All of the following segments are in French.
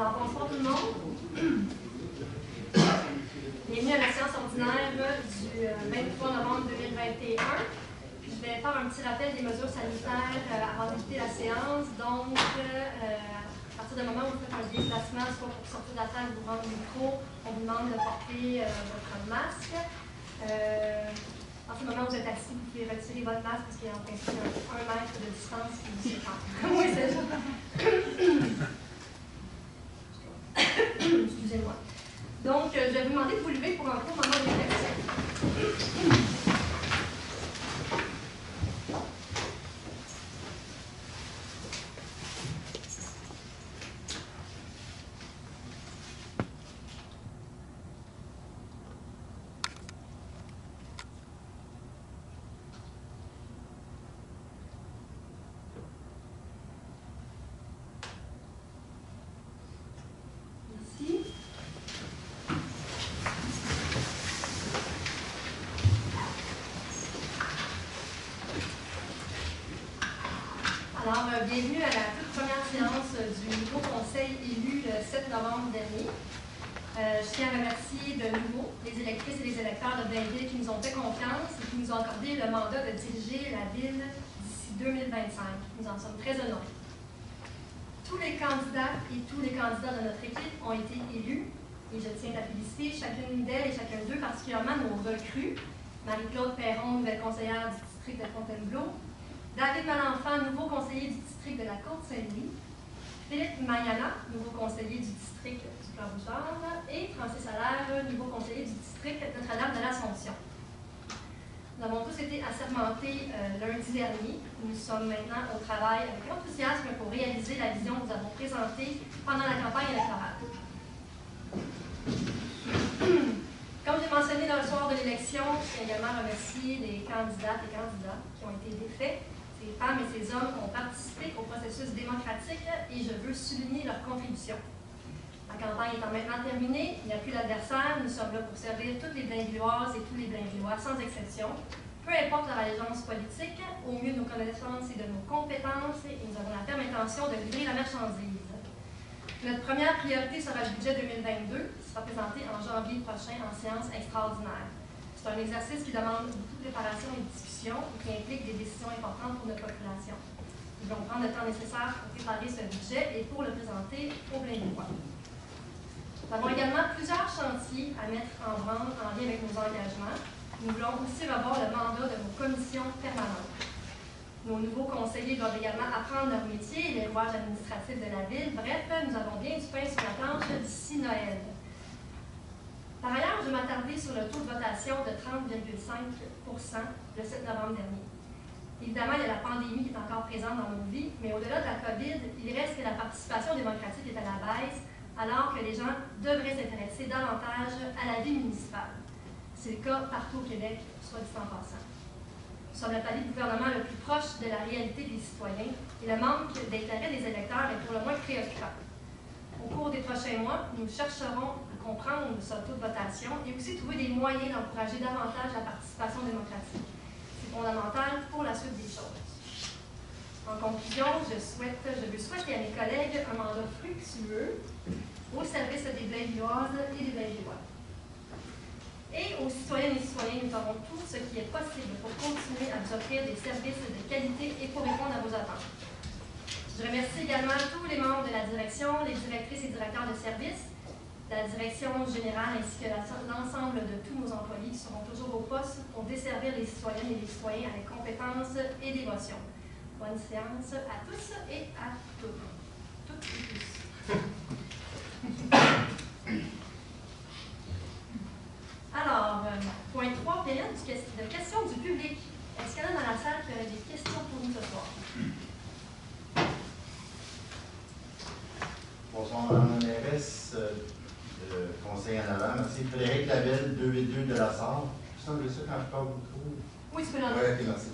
Alors, bonsoir tout le monde. Bienvenue à la séance ordinaire du 23 novembre 2021. Je vais faire un petit rappel des mesures sanitaires avant de débuter la séance. Donc, à partir du moment où vous faites un déplacement, soit pour sortir de la salle, vous rendre au micro, on vous demande de porter votre masque. À partir du moment où vous êtes assis, vous pouvez retirer votre masque parce qu'il y a en principe 1 mètre de distance qui vous sépare. Oui, c'est ça. Excusez-moi. Donc, je vais vous demander de vous lever pour un court moment de réflexion. Alors, bienvenue à la toute première séance du nouveau conseil élu le 7 novembre dernier. Je tiens à remercier de nouveau les électrices et les électeurs de Blainville qui nous ont fait confiance et qui nous ont accordé le mandat de diriger la ville d'ici 2025. Nous en sommes très honorés. Tous les candidats et tous les candidats de notre équipe ont été élus et je tiens à féliciter chacune d'elles et chacun d'eux, particulièrement nos recrues. Marie-Claude Perron, nouvelle conseillère du district de Fontainebleau. David Malenfant, nouveau conseiller du district de la Côte-Saint-Louis. Philippe Mayana, nouveau conseiller du district du Plan-Bouchard. Et Francis Allaire, nouveau conseiller du district Notre-Dame de l'Assomption. Nous avons tous été assermentés lundi dernier. Nous sommes maintenant au travail avec enthousiasme pour réaliser la vision que nous avons présentée pendant la campagne électorale. Comme j'ai mentionné dans le soir de l'élection, je tiens également à remercier les candidates et candidats qui ont été défaits. Ces femmes et ces hommes ont participé au processus démocratique et je veux souligner leur contribution. La campagne étant maintenant terminée, il n'y a plus d'adversaire, nous sommes là pour servir toutes les Blainvilloises et tous les Blainvillois sans exception. Peu importe leur allégeance politique, au mieux de nos connaissances et de nos compétences, et nous avons la ferme intention de livrer la marchandise. Notre première priorité sera le budget 2022, qui sera présenté en janvier prochain en séance extraordinaire. C'est un exercice qui demande beaucoup de préparation et de discussion et qui implique des décisions importantes pour notre population. Nous allons prendre le temps nécessaire pour préparer ce budget et pour le présenter au Blainvillois. Nous avons également plusieurs chantiers à mettre en branle en lien avec nos engagements. Nous voulons aussi revoir le mandat de nos commissions permanentes. Nos nouveaux conseillers doivent également apprendre leur métier et les rouages administratifs de la ville. Bref, nous avons bien du pain sur la planche d'ici Noël. Par ailleurs, je vais m'attarder sur le taux de votation de 30,5 % le 7 novembre dernier. Évidemment, il y a la pandémie qui est encore présente dans nos vies, mais au-delà de la COVID, il reste que la participation démocratique est à la baisse, alors que les gens devraient s'intéresser davantage à la vie municipale. C'est le cas partout au Québec, soit dit en passant. Nous sommes le palier de gouvernement le plus proche de la réalité des citoyens et le manque d'intérêt des électeurs est pour le moins préoccupant. Au cours des prochains mois, nous chercherons à comprendre ce taux de votation et aussi trouver des moyens d'encourager davantage la participation démocratique. C'est fondamental pour la suite des choses. En conclusion, je veux souhaiter à mes collègues un mandat fructueux au service des Blainvilloises et des Blainvillois. Et aux citoyennes et citoyens, nous ferons tout ce qui est possible pour continuer à vous offrir des services de qualité et pour répondre à vos attentes. Je remercie également tous les membres de la direction, les directrices et directeurs de services, la direction générale ainsi que l'ensemble de tous nos employés qui seront toujours au poste pour desservir les citoyennes et les citoyens avec compétence et dévotion. Bonne séance à tous et à toutes. Toutes et tous. Alors, point 3, période de questions du public. Est-ce qu'il y en a dans la salle qui aurait des questions pour nous ce soir? Bonsoir, Mme Mérès, conseil en avant. Merci. Frédéric Labelle, 282 de la Sarre. Je sens ça quand je parle beaucoup. Oui, tu peux l'entendre. Oui, ok, merci.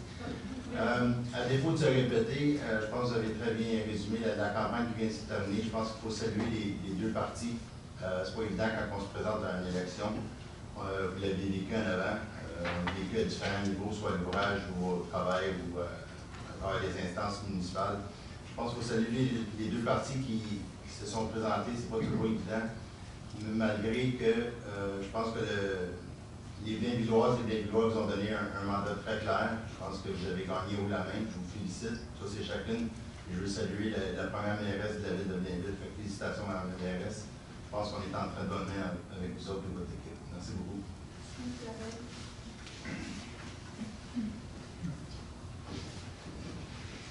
À défaut de se répéter, je pense que vous avez très bien résumé la campagne qui vient de se terminer. Je pense qu'il faut saluer les deux partis. C'est pas évident quand on se présente à une élection. Vous l'avez vécu en avant. On l'a vécu à différents niveaux, soit à l'ouvrage ou au travail ou à travers les instances municipales. Je pense qu'il faut saluer les deux partis qui qui se sont présentés, c'est pas toujours évident, malgré que je pense que les Blainvilloises et les Blainvillois vous ont donné un mandat très clair. Je pense que vous avez gagné haut la main. Je vous félicite. Ça, c'est chacune. Et je veux saluer la première mairesse de la ville de Blainville. Fait que félicitations, Mme la mairesse. Je pense qu'on est en train de bonne main avec vous autres et votre équipe. Merci beaucoup.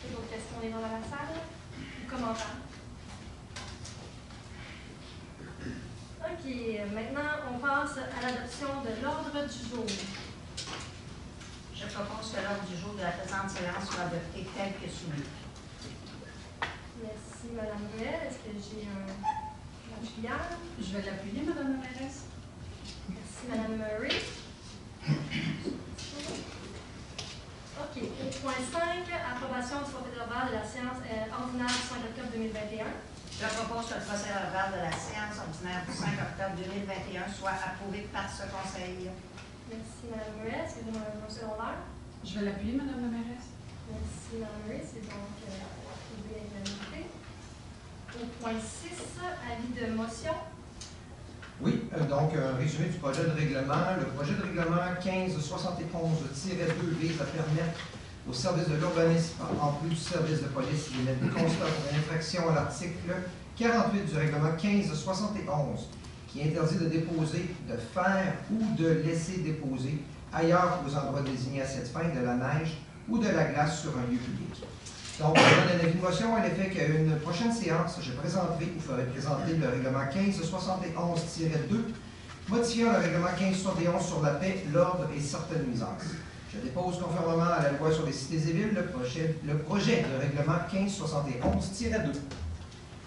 D'autres questions des gens dans la salle? Ou commentaires? OK. Maintenant, on passe à l'adoption de l'ordre du jour. Je propose que l'ordre du jour de la présente séance soit adopté tel que soumis. Merci, Mme Ruel. Est-ce que j'ai un appuyant? Je vais l'appuyer, Mme la mairesse. Merci, Mme Murray. OK. Au point 5, approbation du procès-verbal de la séance ordinaire du 5 octobre 2021. Je propose que le procès-verbal de la séance ordinaire du 5 octobre 2021 soit approuvé par ce Conseil. Merci, Mme Murray. Est-ce que vous avez un secondaire? Je vais l'appuyer, Mme la mairesse. Merci, Mme Murray. C'est donc approuvé à l'unanimité. Au point 6, avis de motion. Oui, donc un résumé du projet de règlement. Le projet de règlement 1571-2 vise à permettre au service de l'urbanisme, en plus du service de police, d'émettre des constats pour infraction à l'article 48 du règlement 1571, qui interdit de déposer, de faire ou de laisser déposer ailleurs qu'aux endroits désignés à cette fin de la neige ou de la glace sur un lieu public. Donc, je donne un avis de motion à l'effet qu'à une prochaine séance, je présenterai ou ferai présenter le règlement 1571-2, modifiant le règlement 1571 sur la paix, l'ordre et certaines nuisances. Je dépose conformément à la loi sur les cités et villes le projet de règlement 1571-2.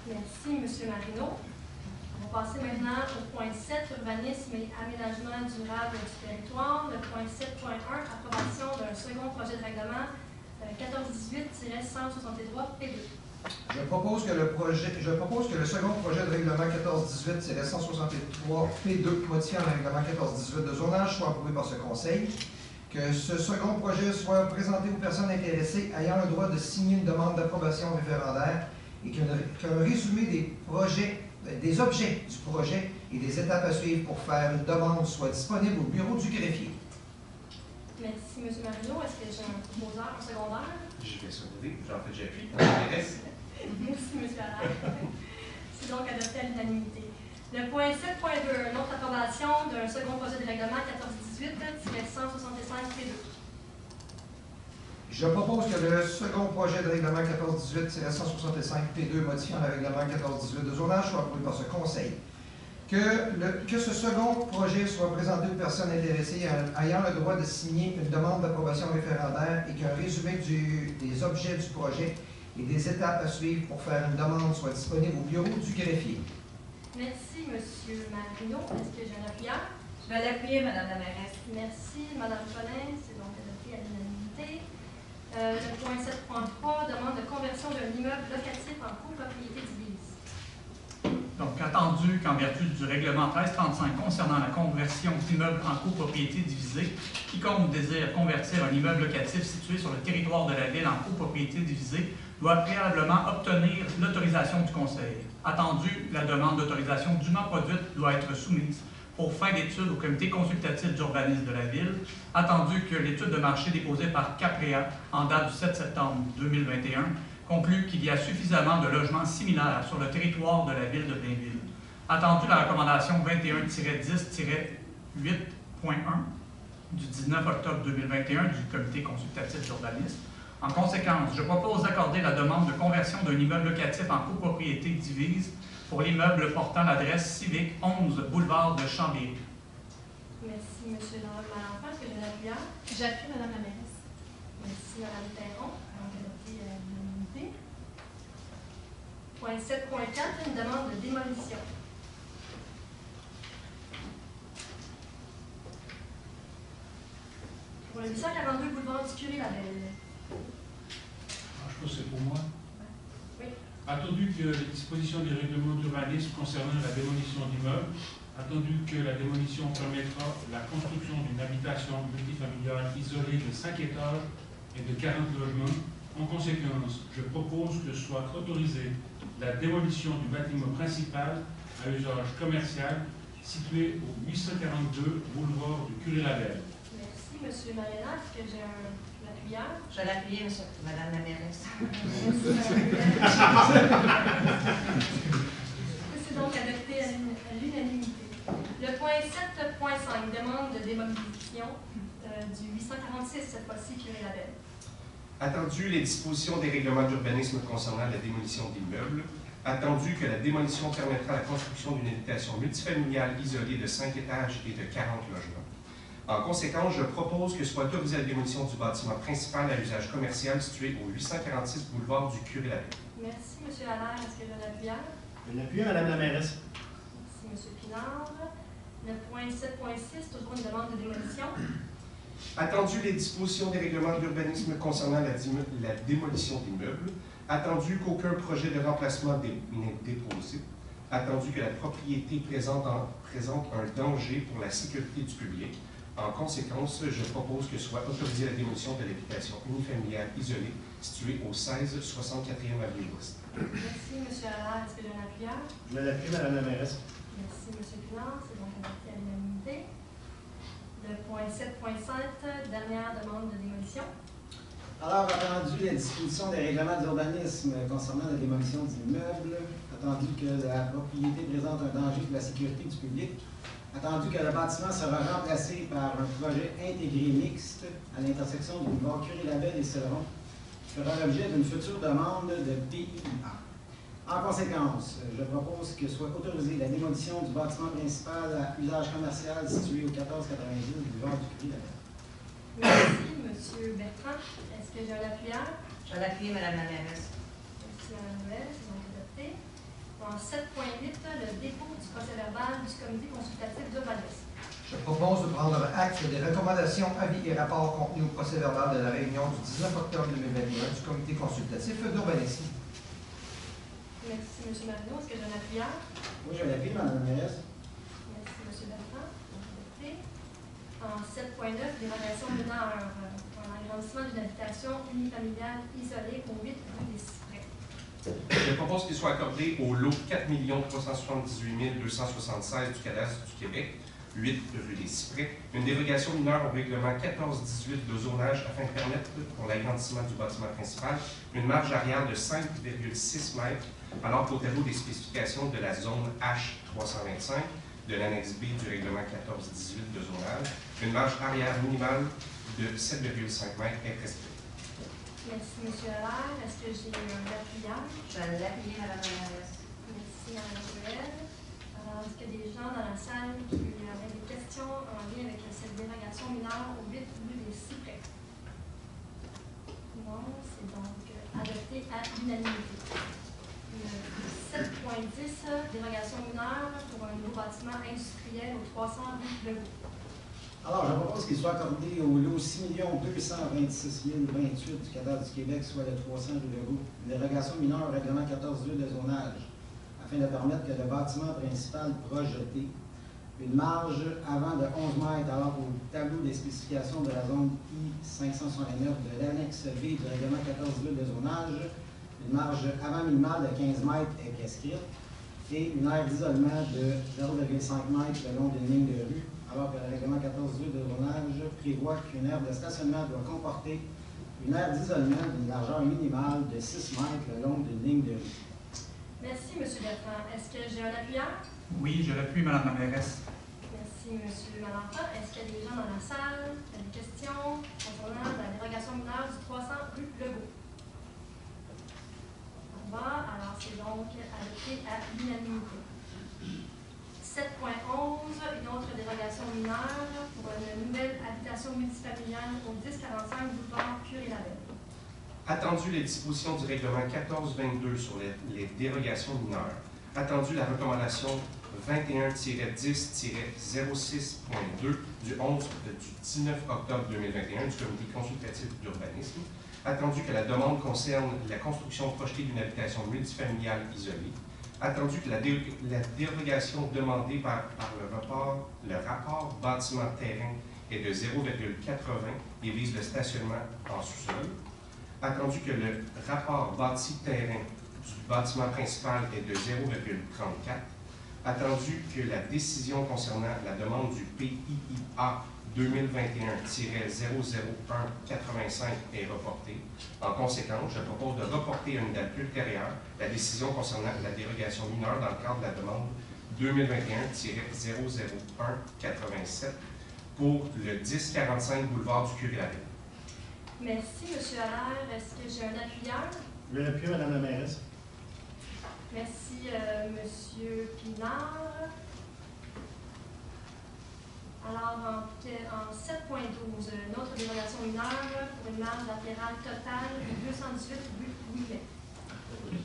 Merci, M. Marino. On va passer maintenant au point 7, urbanisme et aménagement durable du territoire. Le point 7.1, approbation d'un second projet de règlement 1418-163 P2. Je propose que le second projet de règlement 1418-163 P2, modifiant le règlement 1418 de zonage, soit approuvé par ce Conseil. Que ce second projet soit présenté aux personnes intéressées ayant le droit de signer une demande d'approbation référendaire et qu'un résumé des objets du projet et des étapes à suivre pour faire une demande soit disponible au bureau du greffier. Merci, M. Marino. Est-ce que j'ai un proposeur en secondaire? Je vais sauver. En fait, j'appuie. Merci, M. Allaire. C'est donc adopté à l'unanimité. Le point 7.2, une autre approbation d'un second projet de règlement 1418-165 P2. Je propose que le second projet de règlement 1418-165 P2, modifiant le règlement 1418 de zonage, soit approuvé par ce Conseil. Que ce second projet soit présenté aux personnes intéressées ayant le droit de signer une demande d'approbation référendaire et qu'un résumé des objets du projet et des étapes à suivre pour faire une demande soit disponible au bureau du greffier. Merci, M. Marino. Est-ce que j'ai un appuyant? Je vais l'appuyer, Mme la mairesse. Merci, Mme Collin. C'est donc adopté à l'unanimité. Le point 7.3, demande de conversion d'un immeuble locatif en copropriété divise. Donc, attendu qu'en vertu du règlement 1335 concernant la conversion d'immeubles en copropriété divisée, quiconque désire convertir un immeuble locatif situé sur le territoire de la ville en copropriété divisée doit préalablement obtenir l'autorisation du Conseil. Attendu, la demande d'autorisation dûment produite doit être soumise pour fin d'étude au comité consultatif d'urbanisme de la ville, attendu que l'étude de marché déposée par Caprea en date du 7 septembre 2021 conclut qu'il y a suffisamment de logements similaires sur le territoire de la ville de Blainville. Attendu la recommandation 21-10-8.1 du 19 octobre 2021 du comité consultatif d'urbanisme. En conséquence, je propose d'accorder la demande de conversion d'un immeuble locatif en copropriété divise pour l'immeuble portant l'adresse civique 11 boulevard de Chambéry. Merci, M. Malenfant. Est-ce que j'ai un appuyant? J'appuie, Mme la mairesse. Merci, Mme Perron. Donc, adopté à l'unanimité. Point 7.4, une demande de démolition. Pour le 842 boulevard du Curé-Labelle. Je pense que c'est pour moi. Oui. Attendu que les dispositions du règlement d'urbanisme concernant la démolition d'immeubles, attendu que la démolition permettra la construction d'une habitation multifamiliale isolée de 5 étages et de 40 logements, en conséquence, je propose que soit autorisée la démolition du bâtiment principal à usage commercial situé au 842 boulevard du Curé-Labelle. Merci, M. Marina. Est-ce que j'ai un appuyeur? Je vais l'appuyer, Madame la mairesse. C'est donc adopté à l'unanimité. Le point 7.5, demande de démolition du 846, cette fois-ci, Curé-Labelle. Attendu les dispositions des règlements d'urbanisme concernant la démolition d'immeubles, attendu que la démolition permettra la construction d'une habitation multifamiliale isolée de 5 étages et de 40 logements. En conséquence, je propose que soit autorisée la démolition du bâtiment principal à usage commercial situé au 846 boulevard du Curé-Labelle. Merci, M. Allaire. Est-ce que j'ai un appuyeur? Je l'appuie, Madame la mairesse. Merci, M. Pinard. Le point 7.6, toujours une demande de démolition. Attendu les dispositions des règlements d'urbanisme concernant la démolition d'immeubles, attendu qu'aucun projet de remplacement n'est déposé, attendu que la propriété présente un danger pour la sécurité du public. En conséquence, je propose que soit autorisée la démolition de l'habitation unifamiliale isolée située au 1664e avenue Ouest. Merci, M. Allaire. Est-ce que j'ai un appuyeur? Je l'appuie, Madame la mairesse. Merci, M. Pinard. C'est donc adopté à l'unanimité. Le point 7.7, dernière demande de démolition. Alors, attendu les dispositions des règlements d'urbanisme concernant la démolition d'immeubles, attendu que la propriété présente un danger pour la sécurité du public, attendu que le bâtiment sera remplacé par un projet intégré mixte à l'intersection du boulevard Curé-Labelle et Céleron, fera l'objet d'une future demande de PIA. En conséquence, je propose que soit autorisée la démolition du bâtiment principal à usage commercial situé au 1490 du boulevard du Curé-Labelle. Merci, M. Bertrand. Est-ce que j'ai un appuyeur? Je vais l'appuyer, Madame la mairesse. Merci, Mme Noël. C'est donc adopté. En 7.8, le dépôt du procès-verbal du comité consultatif d'urbanisme. Je propose de prendre acte des recommandations, avis et rapports contenus au procès-verbal de la réunion du 19 octobre 2021 du comité consultatif d'urbanisme. Merci, M. Marino. Est-ce que j'ai un appuyeur? Oui, je l'appuie, Madame la mairesse. Merci, M. Bertrand. Adopté. En 7.9, dérogation mineure pour l'agrandissement d'une habitation unifamiliale isolée au 8 rue des Cyprès. Je propose qu'il soit accordé au lot 4 378 276 du cadastre du Québec, 8 rue des Cyprès, une dérogation mineure au règlement 14-18 de zonage afin de permettre, pour l'agrandissement du bâtiment principal, une marge arrière de 5,6 mètres, alors qu'au tableau des spécifications de la zone H325 de l'annexe B du règlement 14-18 de zonage, une marge arrière minimale de 7,5 mètres est prescrite. Merci, M. Allaire. Est-ce que j'ai un appuyeur? Je vais l'appuyer, Madame la mairesse. Merci, Mme Joël. Alors, est-ce qu'il y a des gens dans la salle qui avaient des questions en lien avec cette dérogation mineure au 8 rue des Cyprès? Non, c'est donc adopté à l'unanimité. 7.10, dérogation mineure pour un nouveau bâtiment industriel au 300 rue Legault. Alors, je propose qu'il soit accordé au lot 6 226 028 du cadastre du Québec, soit le 300 rue Legault, une dérogation mineure au règlement 14.2 de zonage, afin de permettre que le bâtiment principal projeté, une marge avant de 11 mètres, alors qu'au tableau des spécifications de la zone I-569 de l'annexe B du règlement 14.2 de zonage, une marge avant minimale de 15 mètres est prescrite et une aire d'isolement de 0,5 mètres le long d'une ligne de rue, alors que le règlement 14.2 de zonage prévoit qu'une aire de stationnement doit comporter une aire d'isolement d'une largeur minimale de 6 mètres le long d'une ligne de rue. Merci, M. Bertrand. Est-ce que j'ai un appuyeur? Oui, je l'appuie, Mme la mairesse. Merci, M. Malenfant. Est-ce qu'il y a des gens dans la salle qui ont des questions concernant la dérogation mineure du 300 rue Legault? On va, alors c'est donc adopté à l'unanimité. 7.11, une autre dérogation mineure pour une nouvelle habitation multifamiliale au 1045 boulevard Curé-Labelle. Attendu les dispositions du règlement 14-22 sur les dérogations mineures, attendu la recommandation 21-10-06.2 du 19 octobre 2021 du comité consultatif d'urbanisme, attendu que la demande concerne la construction projetée d'une habitation multifamiliale isolée, attendu que la dérogation demandée par le rapport bâtiment-terrain est de 0,80 et vise le stationnement en sous-sol, attendu que le rapport bâti-terrain du bâtiment principal est de 0,34. Attendu que la décision concernant la demande du PIIA 2021-00185 est reportée. En conséquence, je propose de reporter à une date ultérieure la décision concernant la dérogation mineure dans le cadre de la demande 2021-00187 pour le 1045 boulevard du Curé-Laville. Merci, M. Allaire. Est-ce que j'ai un appuyeur? Je vais l'appuyer, Mme la mairesse. Merci, M. Pinard. Alors, en 7.12, une autre dérogation mineure pour une marge latérale totale de 218 rue Louis-Lay.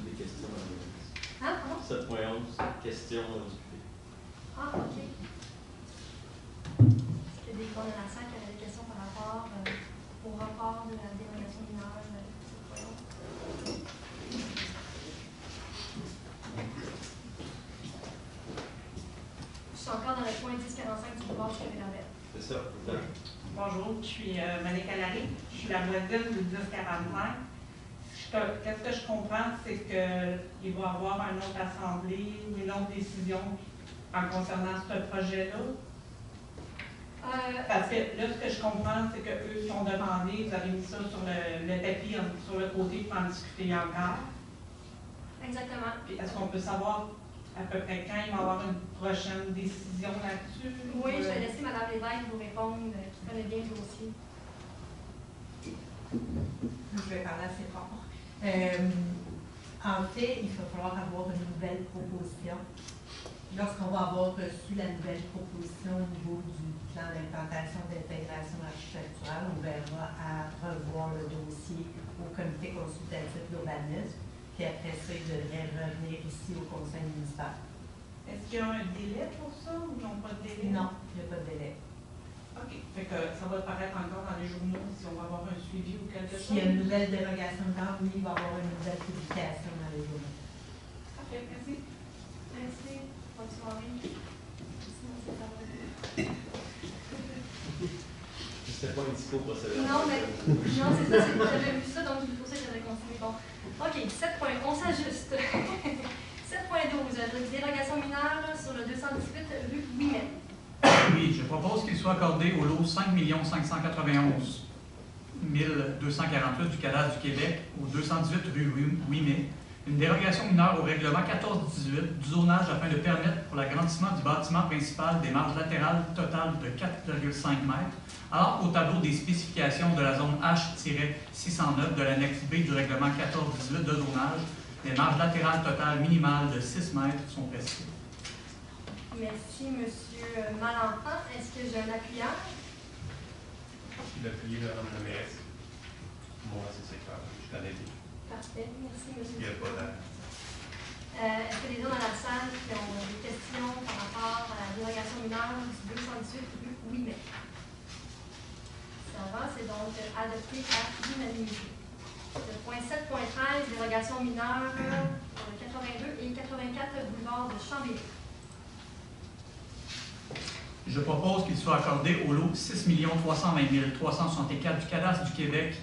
Des questions à la Hein, pardon? 7.11, questions à discuter. Ah, OK. Est-ce qu'il y a des gens de la salle qui avaient des questions par rapport au report de la dérogation mineure 7.11? Je suis encore dans le point 1045 du boulevard du Curé-Laville. C'est ça, exact. Bonjour, je suis Monique Allary, je suis la voisine du 1045. Qu'est-ce que je comprends, c'est qu'il va y avoir une autre assemblée ou une autre décision en concernant ce projet-là. Parce que là, ce que je comprends, c'est qu'eux sont demandés, vous avez mis ça sur le tapis, sur le côté pour en discuter encore. Exactement. Puis est-ce qu'on peut savoir à peu près quand il va y avoir une prochaine décision là-dessus? Oui, je vais laisser Mme Lévesque vous répondre, qui connaît bien le dossier. Je vais parler assez fort. En fait, il va falloir avoir une nouvelle proposition. Lorsqu'on va avoir reçu la nouvelle proposition au niveau du plan d'implantation d'intégration architecturale, on verra à revoir le dossier au comité consultatif d'urbanisme. Puis après ça, ils devraient revenir ici au conseil municipal. Est-ce qu'il y a un délai pour ça ou ils n'ont pas de délai? Non, il n'y a pas de délai. OK. Fait que ça va apparaître encore dans les journaux si on va avoir un suivi ou quelque chose? S'il y a une nouvelle dérogation de temps, oui, il va y avoir une nouvelle publication dans les journaux. OK, merci. Merci. Bonne soirée. C'était pas un discours procédé. Non, mais non, c'est ça, j'avais vu ça, donc c'est pour ça que j'avais continué. Bon. OK, 7 points, on s'ajuste. 7.12, dérogation mineure sur le 218 rue Louis-Lay. Oui, je propose qu'il soit accordé au lot 5 591 248 du cadastre du Québec, au 218 rue Ouimet, une dérogation mineure au règlement 1418 du zonage afin de permettre pour l'agrandissement du bâtiment principal des marges latérales totales de 4,5 mètres, alors qu'au tableau des spécifications de la zone H-609 de l'annexe B du règlement 1418 de zonage, les marges latérales totales minimales de 6 mètres sont prescrites. Merci, M. Malenfant. Est-ce que j'ai un appuyeur? L'appuyé de Mme la mairesse. Moi, c'est clair. Je connais bien. Parfait. Merci, M. Il n'y a pas d'air. Est-ce que les gens dans la salle qui ont des questions par rapport à la dérogation mineure du 218 rue Ouimet? Ça va, c'est donc adopté à l'unanimité. Le point 7.13, dérogation mineure pour le 82 et 84 boulevard de Chambéry. Je propose qu'il soit accordé au lot 6 320 364 du cadastre du Québec,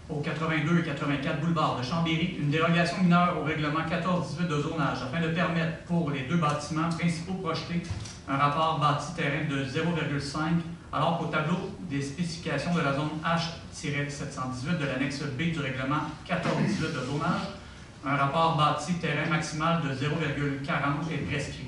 au 82 et 84 boulevard de Chambéry, une dérogation mineure au règlement 1418 de zonage afin de permettre pour les deux bâtiments principaux projetés un rapport bâti-terrain de 0,5, alors qu'au tableau des spécifications de la zone H-718 de l'annexe B du règlement 1418 de zonage, un rapport bâti-terrain maximal de 0,40 est prescrit.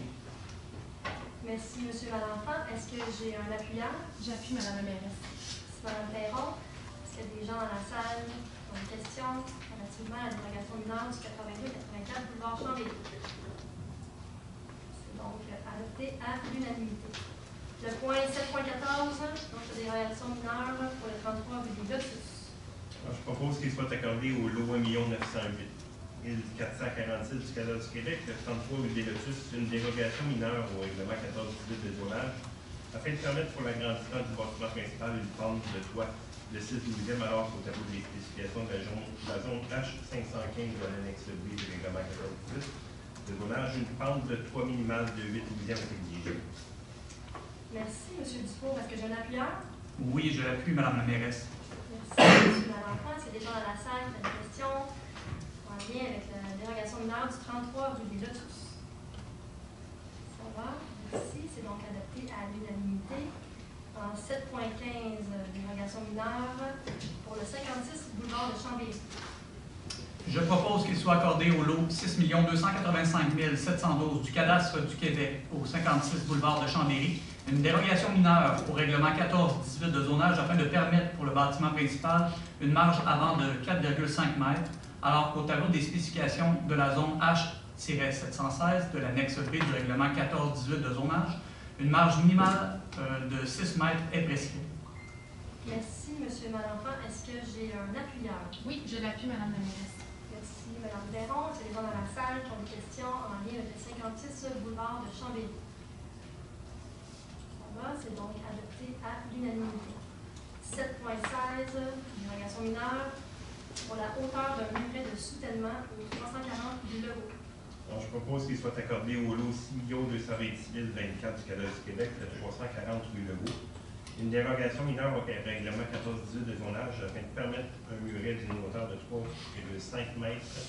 Merci, M. Malenfant. Est-ce que j'ai un appuyeur? J'appuie Mme la mairesse. Merci, Mme Perron. Est-ce qu'il y a des gens dans la salle qui ont des questions relativement à la dérogation mineure du 82-84 boulevard Chambéry? C'est donc adopté à l'unanimité. Le point 7.14, donc la dérogation mineure pour le 33 rue des Lotus. Je propose qu'il soit accordé au lot 1 908 446 du cadastre du Québec, le 33 rue des Lotus, une dérogation mineure au règlement 1418 de zonage, afin de permettre pour l'agrandissement du bâtiment principal une pente de toit de 6/12e, alors qu'au tableau des spécifications de la zone H515 de l'annexe B du règlement 1418 de zonage, une pente de toit minimale de 8/12e est exigée. Merci, M. Dufour. Est-ce que j'ai un appuyeur? Oui, je l'appuie, Mme la mairesse. Merci, M. Malenfant. Est-ce qu'il y a des gens dans la salle qui ont des questions? en lien avec la dérogation mineure du 33 rue des Lotus. Ça va, merci, c'est donc adopté à l'unanimité. En 7.15, dérogation mineure pour le 56 boulevard de Chambéry. Je propose qu'il soit accordé au lot 6 285 712 du cadastre du Québec au 56 boulevard de Chambéry une dérogation mineure au règlement 14-18 de zonage afin de permettre pour le bâtiment principal une marge avant de 4,5 mètres, alors qu'au tableau des spécifications de la zone H-716 de l'annexe B du règlement 14-18 de zonage, une marge minimale de 6 mètres est prescrite. Merci, M. Malenfant. Est-ce que j'ai un appuyeur? Oui, je l'appuie, Mme la mairesse. Merci, Mme Perron. Est-ce qu'il y a des gens dans la salle qui ont des questions en lien avec le 56 boulevard de Chambéry? Ça va, c'est donc adopté à l'unanimité. 7.16, dérogation mineure pour la hauteur d'un muret de soutènement au 340 du Legault. Alors, je propose qu'il soit accordé au lot 6 226 024 du cadastre du Québec, le 340 rue Legault, une dérogation mineure au règlement 14-18 de zonage afin de permettre un muret d'une hauteur de 3,5 mètres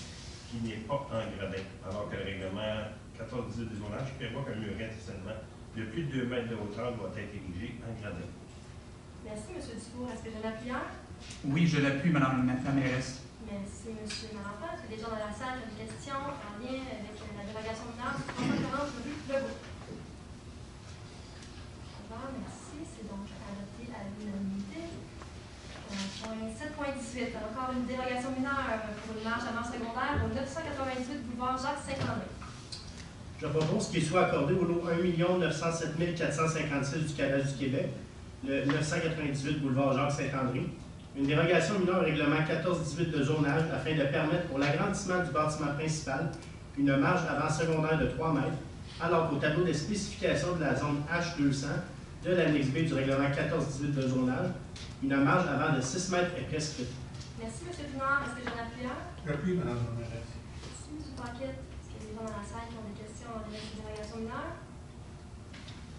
qui n'est pas en gradin, alors que le règlement 14-18 de zonage prévoit qu'un muret seulement de plus de 2 mètres de hauteur doit être érigé en gradin. Merci, M. Dufour. Est-ce que j'ai un appuyeur? Oui, je l'appuie, Mme la mairesse. Merci, M. Malenfant. Est-ce que des gens dans la salle ont une question en lien avec la dérogation mineure du 340 rue Legault? Merci, c'est donc adopté à l'unanimité. Point 7.18, encore une dérogation mineure pour une marge avant secondaire au 998 boulevard Jacques-Saint-André. Je propose qu'il soit accordé au lot 1 907 456 du cadastre du Québec, le 998 boulevard Jacques-Saint-André, une dérogation mineure au règlement 14-18 de zonage afin de permettre pour l'agrandissement du bâtiment principal une marge avant secondaire de 3 mètres, alors qu'au tableau des spécifications de la zone H200 de l'annexe B du règlement 14-18 de zonage, une marge avant de 6 mètres est prescrite. Merci, M. Pinard. Est-ce que j'ai un appuyeur? J'appuie, Mme la mairesse. Merci, M. Paquette. Est-ce qu'il y a des gens dans la salle qui ont des questions en lien avec la dérogation mineure?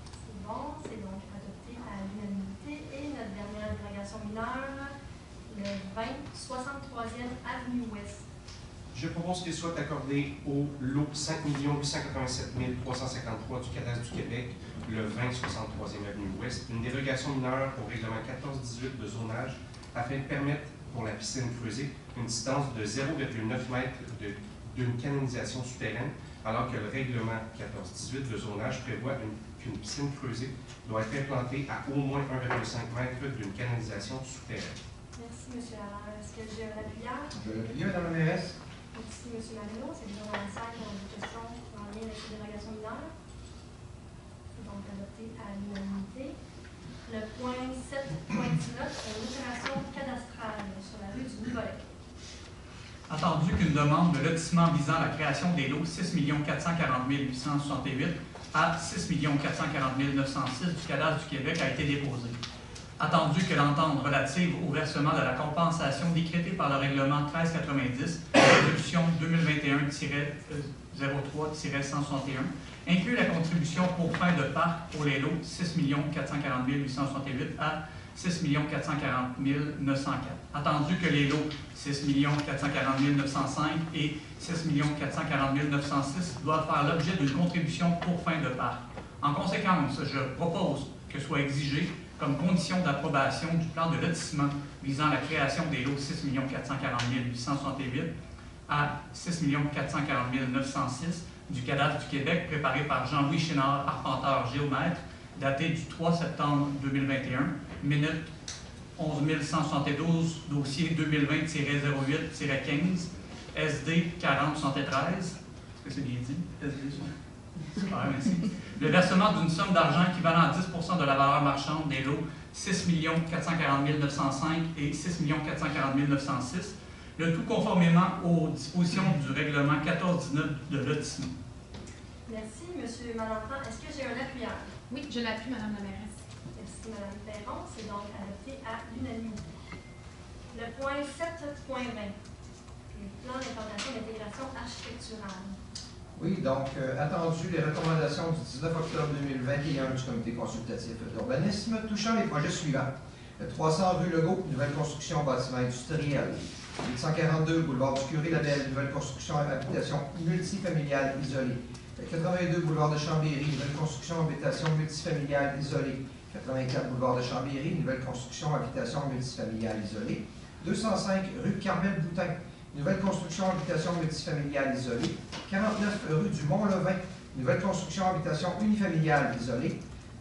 C'est bon, c'est donc adopté à l'unanimité. Et notre dernière dérogation mineure, le 20 63e Avenue Ouest. Je propose qu'il soit accordé au lot 5 887 353 du cadastre du Québec, le 20 63e Avenue Ouest, une dérogation mineure au règlement 14-18 de zonage afin de permettre pour la piscine creusée une distance de 0,9 mètres d'une canalisation souterraine, alors que le règlement 14-18 de zonage prévoit qu'une piscine creusée doit être implantée à au moins 1,5 mètres d'une canalisation souterraine. Merci, M. Lalère. Est-ce que j'ai un appuyeur? Je l'appuie, Mme la mairesse. Merci, M. Marino. C'est des gens dans la salle qui ont des questions en lien avec ces dérogations mineures. C'est donc adopté à l'unanimité. Le point 7.19, une opération cadastrale sur la rue du Nouveau-Lec. Attendu qu'une demande de lotissement visant la création des lots 6 440 868 à 6 440 906 du cadastre du Québec a été déposée. Attendu que l'entente relative au versement de la compensation décrétée par le règlement 1390, résolution 2021-03-161, inclut la contribution pour fin de parc pour les lots 6 440 868 à 6 440 904. Attendu que les lots 6 440 905 et 6 440 906 doivent faire l'objet d'une contribution pour fin de parc. En conséquence, je propose que soit exigé comme condition d'approbation du plan de lotissement visant la création des lots 6 440 868 à 6 440 906 du cadastre du Québec préparé par Jean-Louis Chénard, arpenteur géomètre, daté du 3 septembre 2021, minute 11172, dossier 2020-08-15, SD 4073. Est-ce que c'est bien dit? SD, super, merci. Le versement d'une somme d'argent équivalent à 10 de la valeur marchande des lots 6 440 905 et 6 440 906, le tout conformément aux dispositions du règlement 1419 de lotissement. Merci, M. Malenfant. Est-ce que j'ai un appuyeur? Oui, je l'appuie, Mme la mairesse. Merci, Mme Perron. C'est donc adopté à l'unanimité. Le point 7.20, le plan d'implantation d'intégration architecturale. Oui, donc, attendu les recommandations du 19 octobre 2021 du comité consultatif d'urbanisme touchant les projets suivants. Le 300 rue Legault, nouvelle construction bâtiment industriel. 842 boulevard du Curé-Labelle, nouvelle construction habitation multifamiliale isolée. 82 boulevard de Chambéry, nouvelle construction habitation multifamiliale isolée. 84 boulevard de Chambéry, nouvelle construction habitation multifamiliale isolée. 205 rue Carmel-Boutin, nouvelle construction habitation multifamiliale isolée. 49 rue du Mont-Levin, nouvelle construction habitation unifamiliale isolée.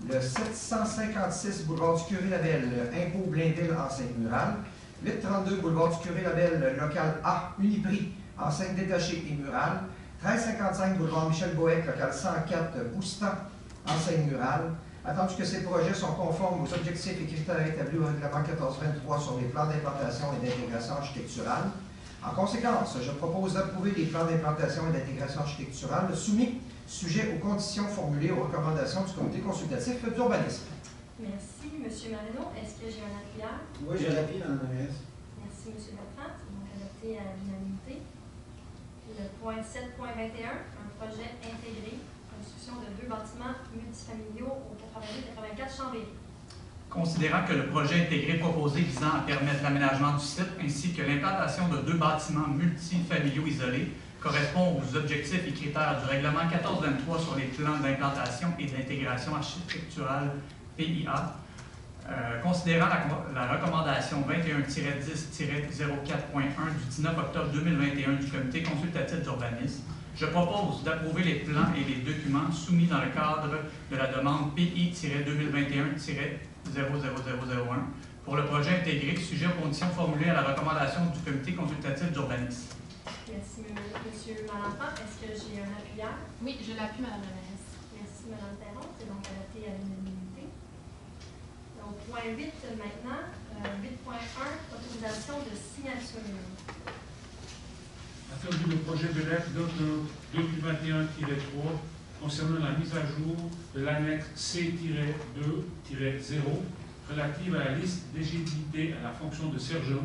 Le 756 boulevard du Curé-Labelle, impôt Blainville, enseigne murale. 832 boulevard du Curé-Labelle, local A, Uniprix, enseigne détachée et murale. 1355 boulevard Michel Bohec, local 104, Boustan, enseigne murale. Attendu que ces projets sont conformes aux objectifs et critères établis au règlement 1423 sur les plans d'implantation et d'intégration architecturale. En conséquence, je propose d'approuver les plans d'implantation et d'intégration architecturale soumis, sujet aux conditions formulées aux recommandations du comité consultatif d'urbanisme. Merci, M. Marino. Est-ce que j'ai un appuyeur? Oui, j'ai l'appui, Mme la mairesse. Merci, M. Bertrand. C'est donc adopté à l'unanimité. Le point 7.21, un projet intégré, construction de 2 bâtiments multifamiliaux au 82-84 Chambéry. Considérant que le projet intégré proposé visant à permettre l'aménagement du site ainsi que l'implantation de 2 bâtiments multifamiliaux isolés correspond aux objectifs et critères du règlement 1423 sur les plans d'implantation et d'intégration architecturale PIA, considérant la recommandation 21-10-04.1 du 19 octobre 2021 du comité consultatif d'urbanisme, je propose d'approuver les plans et les documents soumis dans le cadre de la demande PI-2021-00001 pour le projet intégré sujet aux conditions formulées à la recommandation du comité consultatif d'urbanisme. Merci, M. Malenfant. Est-ce que j'ai un appuyeur? Oui, je l'appuie, Mme la mairesse. Merci, Mme Perron. C'est donc adopté à l'unanimité. Donc, point 8 maintenant. 8.1, autorisation de signature. Attendu le projet de lettre d'ordonnance 2021-3 concernant la mise à jour de l'annexe C-2-0 relative à la liste d'éligibilité à la fonction de sergent.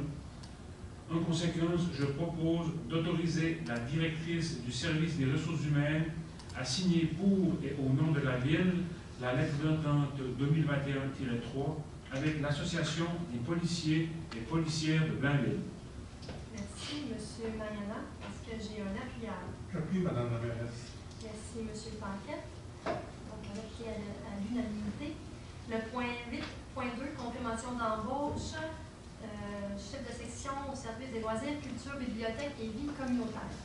En conséquence, je propose d'autoriser la directrice du service des ressources humaines à signer pour et au nom de la ville la lettre d'entente 2021-3 avec l'association des policiers et policières de Blainville. Merci, M. Mayana. Est-ce que j'ai un appuyeur? J'appuie, Mme la mairesse. Merci, M. Paquette. Donc, adopté à l'unanimité. Le point 8.2, confirmation d'embauche, chef de section au service des loisirs, culture, bibliothèque et vie communautaire.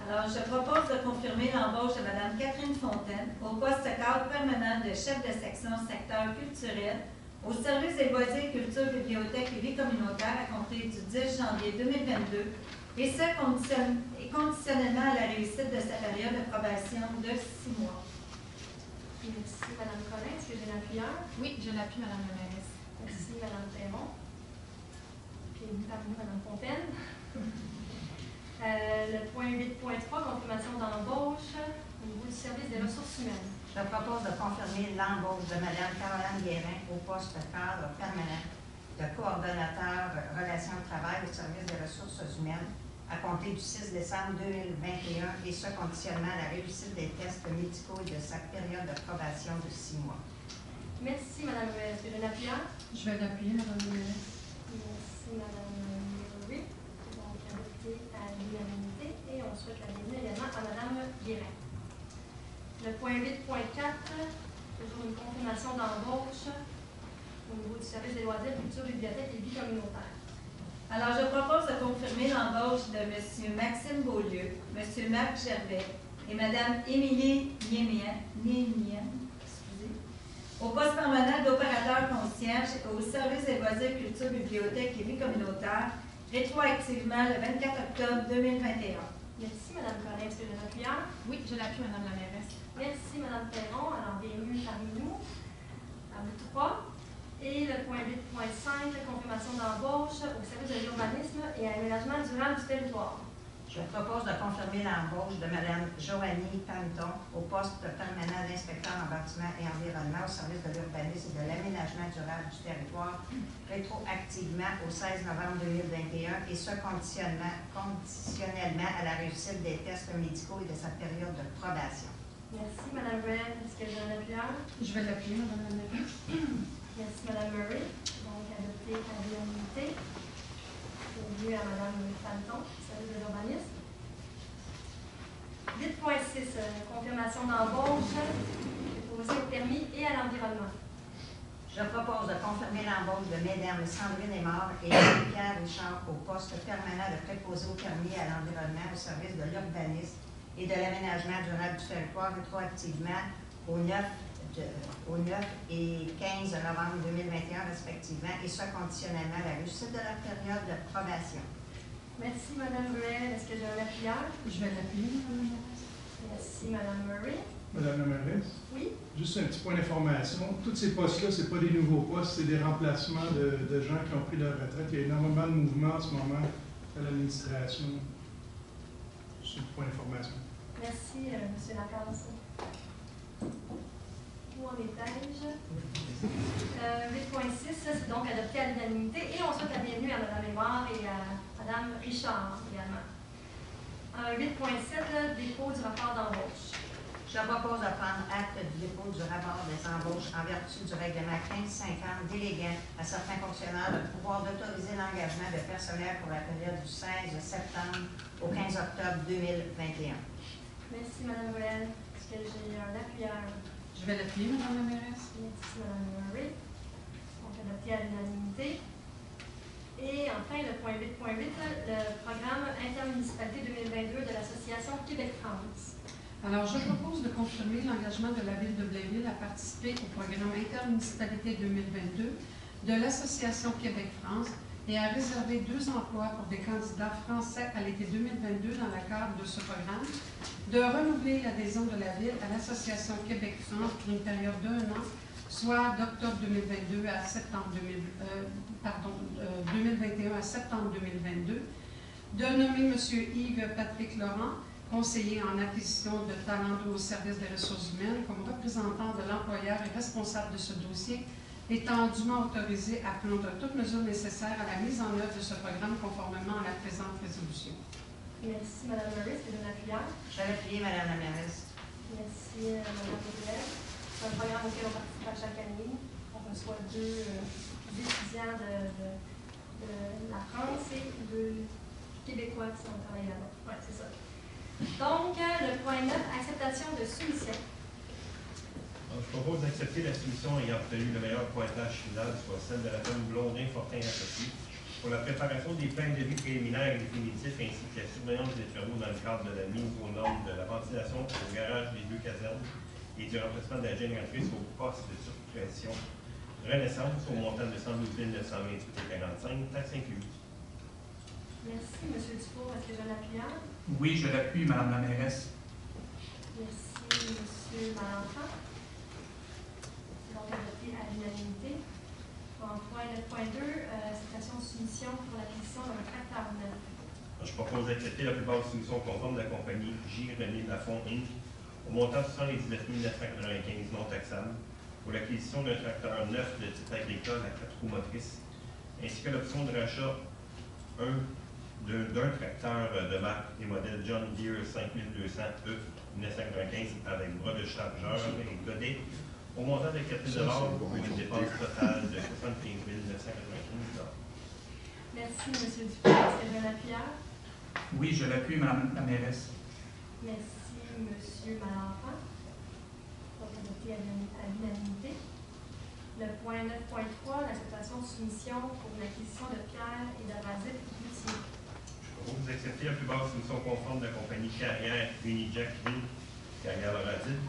Alors, je propose de confirmer l'embauche de Mme Catherine Fontaine au poste cadre permanent de chef de section secteur culturel au service des loisirs, culture, bibliothèque et vie communautaire à compter du 10 janvier 2022 et ce conditionnellement à la réussite de sa période de probation de 6 mois. Merci, Mme Collin. Est-ce que j'ai l'appuyeur? Oui, je l'appuie, Mme la mairesse. Merci, Mme Perron. Puis, parmi nous, Mme Fontaine. Le point 8.3, confirmation d'embauche au niveau du service des ressources humaines. Je propose de confirmer l'embauche de Mme Caroline Guérin au poste cadre permanent de coordonnateur relations de travail au service des ressources humaines à compter du 6 décembre 2021 et ce conditionnellement à la réussite des tests médicaux et de sa période de probation de 6 mois. Merci, Mme Ruel. Est-ce que j'ai un appuyeur? Je vais l'appuyer, Mme la mairesse. Merci, Mme Murray. Donc, adopté à l'unanimité. Et on souhaite la bienvenue également à Mme Guérin. Le point 8.4, toujours une confirmation d'embauche au niveau du service des loisirs, culture, bibliothèque et vie communautaire. Alors, je propose de confirmer l'embauche de M. Maxime Beaulieu, M. Marc Gervais et Mme Émilie Niemien, au poste permanent d'opérateur concierge au service des loisirs, culture, bibliothèque et vie communautaire, rétroactivement le 24 octobre 2021. Merci, Mme Collin. Est-ce que j'ai un appuyeur? Oui, je l'appuie, Mme la mairesse. Merci, Mme Perron. Alors, bienvenue parmi nous, à vous trois. Et le point 8.5, confirmation d'embauche au service de l'urbanisme et à l'aménagement durable du territoire. Je propose de confirmer l'embauche de Mme Joanie Panton au poste permanent d'inspecteur en bâtiment et environnement au service de l'urbanisme et de l'aménagement durable du territoire rétroactivement au 16 novembre 2021 et ce conditionnellement à la réussite des tests médicaux et de sa période de probation. Merci, Mme Ruel. Est-ce que j'ai un appuyeur? Je vais l'appuyer, Mme la mairesse. Merci, Mme Murray. Donc, adopté à l'unanimité. Bienvenue à Mme Falton, service de l'urbanisme. 8.6, confirmation d'embauche déposée au permis et à l'environnement. Je propose de confirmer l'embauche de Mesdames Sandrine Aymar et Pierre Richard au poste permanent de préposé au permis et à l'environnement au service de l'urbanisme et de l'aménagement durable du territoire rétroactivement au 9 et 15 novembre 2021 respectivement, et ce conditionnellement à la réussite de leur période de probation. Merci, Mme Ruel. Est-ce que j'ai un appuyeur? Je vais l'appuyer, Mme la mairesse. Merci, Mme Murray. Madame la mairesse? Oui? Juste un petit point d'information. Tous ces postes-là, ce n'est pas des nouveaux postes, c'est des remplacements de gens qui ont pris leur retraite. Il y a énormément de mouvements en ce moment à l'administration. Juste un point d'information. Merci, M. Lacasse. Où en étais-je? 8.6, c'est donc adopté à l'unanimité. Et on souhaite la bienvenue à Mme Aymar et à Mme Richard également. 8.7, dépôt du rapport d'embauche. Je propose de prendre acte du dépôt du rapport des embauches en vertu du règlement 1550 déléguant à certains fonctionnaires le pouvoir d'autoriser l'engagement de personnel pour la période du 16 septembre au 15 octobre 2021. Merci, Mme Ruel. Est-ce que j'ai un appuyeur? Je vais l'appuyer, Mme la mairesse. Merci, Mme Murray. Donc, adopté à l'unanimité. Et enfin, le point 8.8, le programme Intermunicipalité 2022 de l'Association Québec-France. Alors, je propose de confirmer l'engagement de la Ville de Blainville à participer au programme Intermunicipalité 2022 de l'Association Québec-France et à réserver 2 emplois pour des candidats français à l'été 2022 dans le cadre de ce programme, de renouveler l'adhésion de la Ville à l'Association Québec-France pour une période d'1 an, soit d'octobre 2022 à septembre 2021 à septembre 2022, de nommer M. Yves Patrick Laurent, conseiller en acquisition de talents au service des ressources humaines, comme représentant de l'employeur et responsable de ce dossier, étant dûment autorisé à prendre toutes mesures nécessaires à la mise en œuvre de ce programme conformément à la présente résolution. Merci, Mme Murray. Est-ce que j'ai un appuyeur? Je vais l'appuyer, Mme la mairesse. Merci, Mme Ruel. C'est un programme auquel on participe à chaque année. On reçoit 2 étudiants de la France et 2 Québécois qui sont travaillés là-bas. Oui, c'est ça. Donc, le point 9, acceptation de soumission. Alors, je propose d'accepter la soumission ayant obtenu le meilleur pointage final, soit celle de la firme Blondin-Fortin-Associés, pour la préparation des plans de vie préliminaires et définitifs ainsi que la surveillance des travaux dans le cadre de la mise aux normes de la ventilation au garage des 2 casernes et du remplacement de la génératrice au poste de circulation Renaissance au montant de 112 928,45, taxes incluses. Merci, M. Dufour. Est-ce que j'ai un appuyeur? Oui, je l'appuie, Mme la mairesse. Merci, M. Malenfant. C'est donc adopté à l'unanimité. En point 9.2, citation de soumission pour l'acquisition d'un tracteur neuf. Je propose d'accepter la plupart des soumissions conformes de la compagnie J. René Lafont Inc. au montant de 119 995 non taxables pour l'acquisition d'un tracteur neuf de type agricole à 4 roues motrices, ainsi que l'option de rachat d'un tracteur de marque et modèle John Deere 5200E 1995 avec bras de chargeur et godet au montant de 4 000 $ pour une dépense totale de 75 995 $. Merci, M. Dufour. Est-ce que j'ai un appuyeur? Oui, je l'appuie, Mme la mairesse. Merci, M. Malenfant. Donc, adopté à l'unanimité. Le point 9.3, l'acceptation de soumission pour l'acquisition de pierres et d'abrasifs routiers. Je propose d'accepter la plupart des soumissions conformes de la compagnie Carrière Unijack Inc. Carrière Laurentide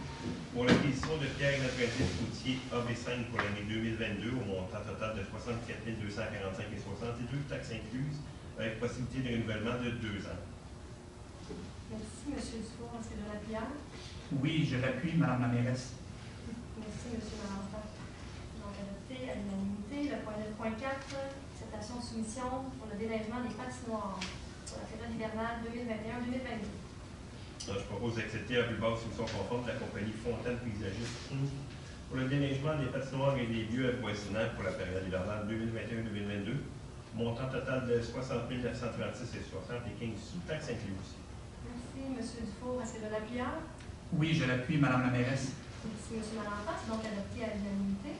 pour l'acquisition de pierres et d'abrasifs routiers AB5 pour l'année 2022 au montant total de 64 245,62 $, taxes incluses, avec possibilité de renouvellement de 2 ans. Merci, M. Dufour. Est-ce que j'ai un appuyeur? Oui, je l'appuie, Mme la mairesse. Merci, M. Malenfant. Donc, adopté à l'unanimité. Le point 9.4, acceptation de soumission pour le déneigement des patinoires pour la période hivernale 2021-2022. Je propose d'accepter la plupart des soumissions conformes de la compagnie Fontaine Paysagiste Inc. pour le déneigement des patinoires et des lieux avoisinants pour la période hivernale 2021-2022, montant total de 60 936,75 sous taxes incluses. Merci, M. Dufour. Est-ce que j'ai un appuyeur? Oui, je l'appuie, Mme la mairesse. Merci, M. Malenfant. C'est donc adopté à l'unanimité.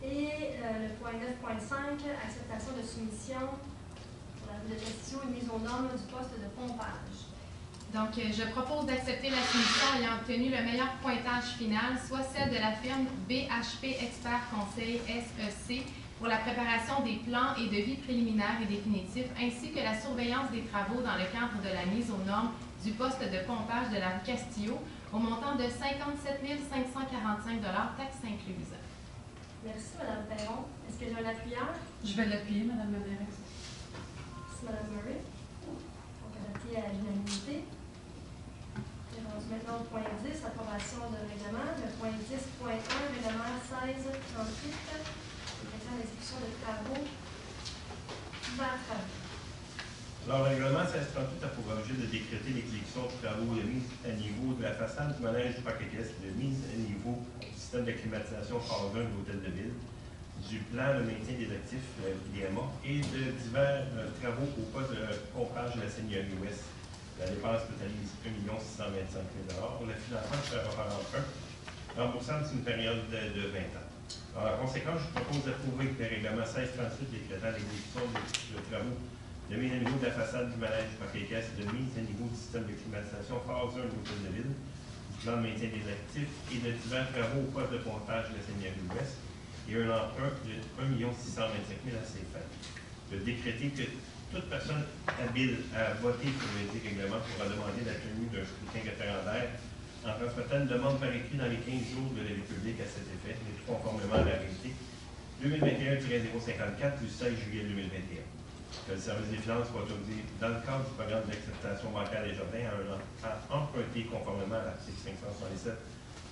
Et le point 9.5, acceptation de soumission la ville de Castillo, une mise aux normes du poste de pompage. Donc, je propose d'accepter la soumission ayant obtenu le meilleur pointage final, soit celle de la firme BHP Expert Conseil SEC pour la préparation des plans et devis préliminaires et définitifs, ainsi que la surveillance des travaux dans le cadre de la mise aux normes du poste de pompage de la rue Castillo, au montant de 57 545 $, taxes incluses. Merci, Mme Perron. Est-ce que j'ai un appuyeur? Je vais l'appuyer, Mme la mairesse. Merci, Mme Murray. Donc, adopté à l'unanimité. On est rendu maintenant au point 10, approbation de règlement. Le point 10.1, règlement 1638. L'exécution de travaux. Alors, le règlement 1638 a pour objet de décréter l'exécution de travaux de mise à niveau de la façade du manège du parc équestre, de mise à niveau du système de climatisation phase 1 de l'hôtel de ville, du plan de maintien des actifs, l'IMA, et de divers travaux au poste de pompage de la Seigneurie Ouest. La dépense totalise 1 625 000 $. Pour le financement du rapport emprunt, remboursable sur une période de 20 ans. Alors, en conséquence, je propose d'approuver le règlement 1638 décrétant l'exécution de travaux de mise à niveau de la façade du manège du parc équestre, de mise à niveau du système de climatisation phase 1 de l'hôtel de ville, du plan de maintien des actifs et de divers travaux au poste de pompage de la Seigneurie Ouest et un emprunt de 1 625 000 $ à ces fins. De décréter que toute personne habile à voter pour le règlement pourra demander la tenue d'un scrutin référendaire en transmettant une demande par écrit dans les 15 jours de la vie publique à cet effet, mais tout conformément à l'arrêté 2021-054 du 16 juillet 2021. Que le service des finances soit autorisé, dans le cadre du programme d'acceptation bancaire des jardins, à emprunter conformément à l'article 567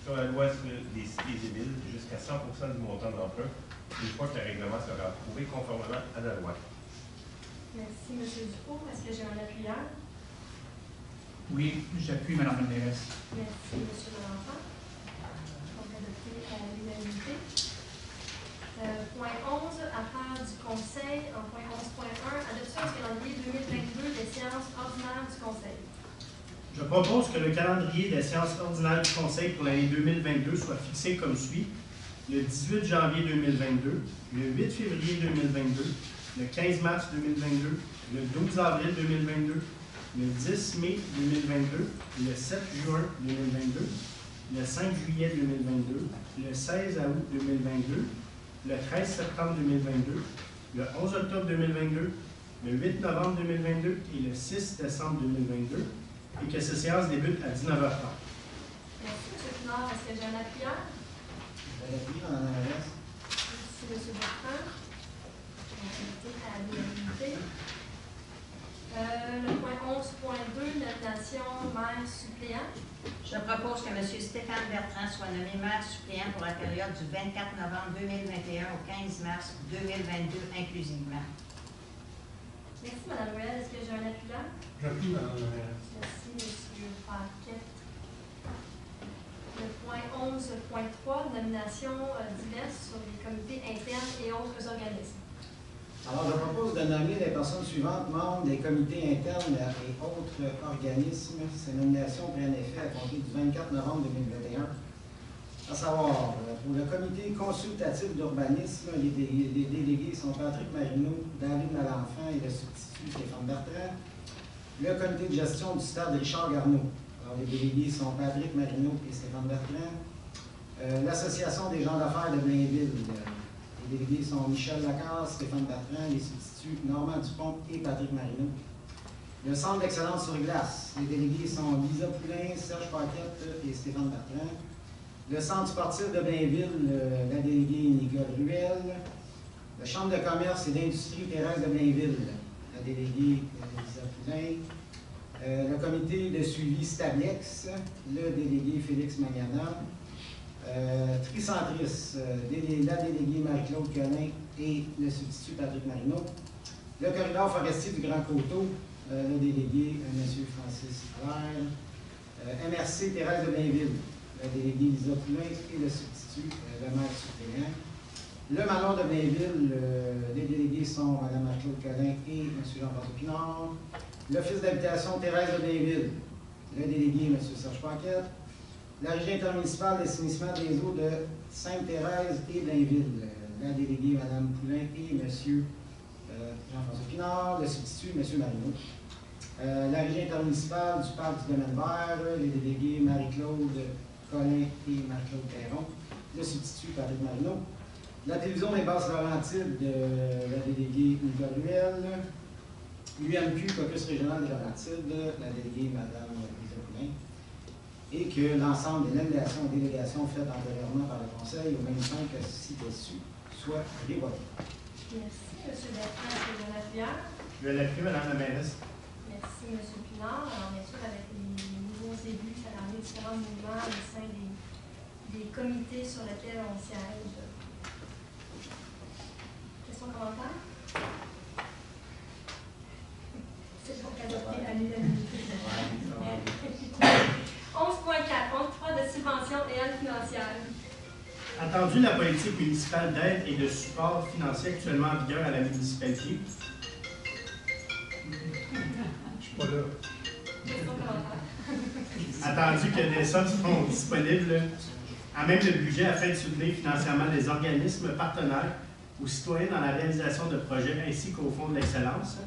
sur la loi des cités et villes jusqu'à 100 % du montant de l'emprunt, une fois que le règlement sera approuvé conformément à la loi. Merci, M. Dufour. Est-ce que j'ai un appuyeur? Oui, j'appuie Mme la mairesse. Merci, M. Valentin. Donc, adopté à l'unanimité. Point 11, affaires du Conseil. En point 11.1, adoption du calendrier 2022 des séances ordinaires du Conseil. Je propose que le calendrier des séances ordinaires du Conseil pour l'année 2022 soit fixé comme suit: le 18 janvier 2022, le 8 février 2022, le 15 mars 2022, le 12 avril 2022, le 10 mai 2022, le 7 juin 2022, le 5 juillet 2022, le 16 août 2022, le 13 septembre 2022, le 11 octobre 2022, le 8 novembre 2022 et le 6 décembre 2022, et que ces séances débutent à 19h30. Merci, M. Pinard. Est-ce que j'ai un appuyeur? Je vais l'appuyer, Mme la mairesse. Merci, M. Bertrand. Adopté à l'unanimité. Le point 11.2, nomination maire suppléant. Je propose que M. Stéphane Bertrand soit nommé maire suppléant pour la période du 24 novembre 2021 au 15 mars 2022 inclusivement. Merci, Mme Ruel. Est-ce que j'ai un appuyeur? J'appuie, Mme la mairesse. Merci, M. Paquet. Le point 11.3, nomination diverses sur les comités internes et autres organismes. Alors, je propose de nommer les personnes suivantes membres des comités internes et autres organismes. Ces nominations prennent effet à compter du 24 novembre 2021. À savoir, pour le comité consultatif d'urbanisme, les délégués sont Patrick Marino, David Malenfant et le substitut Stéphane Bertrand. Le comité de gestion du stade Richard Garneau. Alors, les délégués sont Patrick Marino et Stéphane Bertrand. L'Association des gens d'affaires de Blainville. Les délégués sont Michel Lacasse, Stéphane Bertrand, les substituts Normand Dupont et Patrick Marino. Le Centre d'excellence sur glace. Les délégués sont Lisa Poulain, Serge Paquette et Stéphane Bertrand. Le Centre sportif de Blainville, la déléguée Nicole Ruel. La Chambre de commerce et d'industrie Thérèse de Blainville, la déléguée Lisa Poulain. Le comité de suivi Stablex, le délégué Félix Magana. Tricentris, la déléguée Marie-Claude Collin et le substitut Patrick Marino. Le corridor forestier du Grand Coteau, le délégué M. Francis Claire. MRC Thérèse de Blainville, la déléguée Lisa Poulain et le substitut, le maire suppléant. Le Malon de Blainville, les délégués sont Mme Marie-Claude Collin et M. Jean-François Pinard. L'Office d'habitation Thérèse de Blainville, le délégué M. Serge Paquette. La Régie intermunicipale d'assainissement des eaux de Sainte-Thérèse et Blainville, la déléguée Mme Poulain et M. Jean-François Pinard, le substitut, M. Marino. La régie intermunicipale du parc du domaine vert, les délégués Marie-Claude Collin et Marie-Claude Perron. Le substitut, Patrick Marino. La télévision des Basses-Laurentides, la déléguée Nicole Ruel. L'UMQ, caucus régional des Laurentides, la déléguée Mme Lisa Poulin. Et que l'ensemble des nominations et délégations faites antérieurement par le Conseil, au même temps que ci-dessus, soient révotées. Merci, M. Bertrand. Est-ce que je l'appuie? Je vais l'appuyer, Mme la mairesse. Merci, M. Pinard. Alors, bien sûr, avec les nouveaux élus, ça a amené différents mouvements au sein des comités sur lesquels on siège. Questions, commentaires? C'est donc adopté à l'unanimité. 11.4, 11.3 de subvention et aide financière. Attendu la politique municipale d'aide et de support financier actuellement en vigueur à la municipalité. Je suis pas là. Attendu que des sommes sont disponibles à même le budget afin de soutenir financièrement les organismes partenaires ou citoyens dans la réalisation de projets ainsi qu'au Fonds de l'excellence.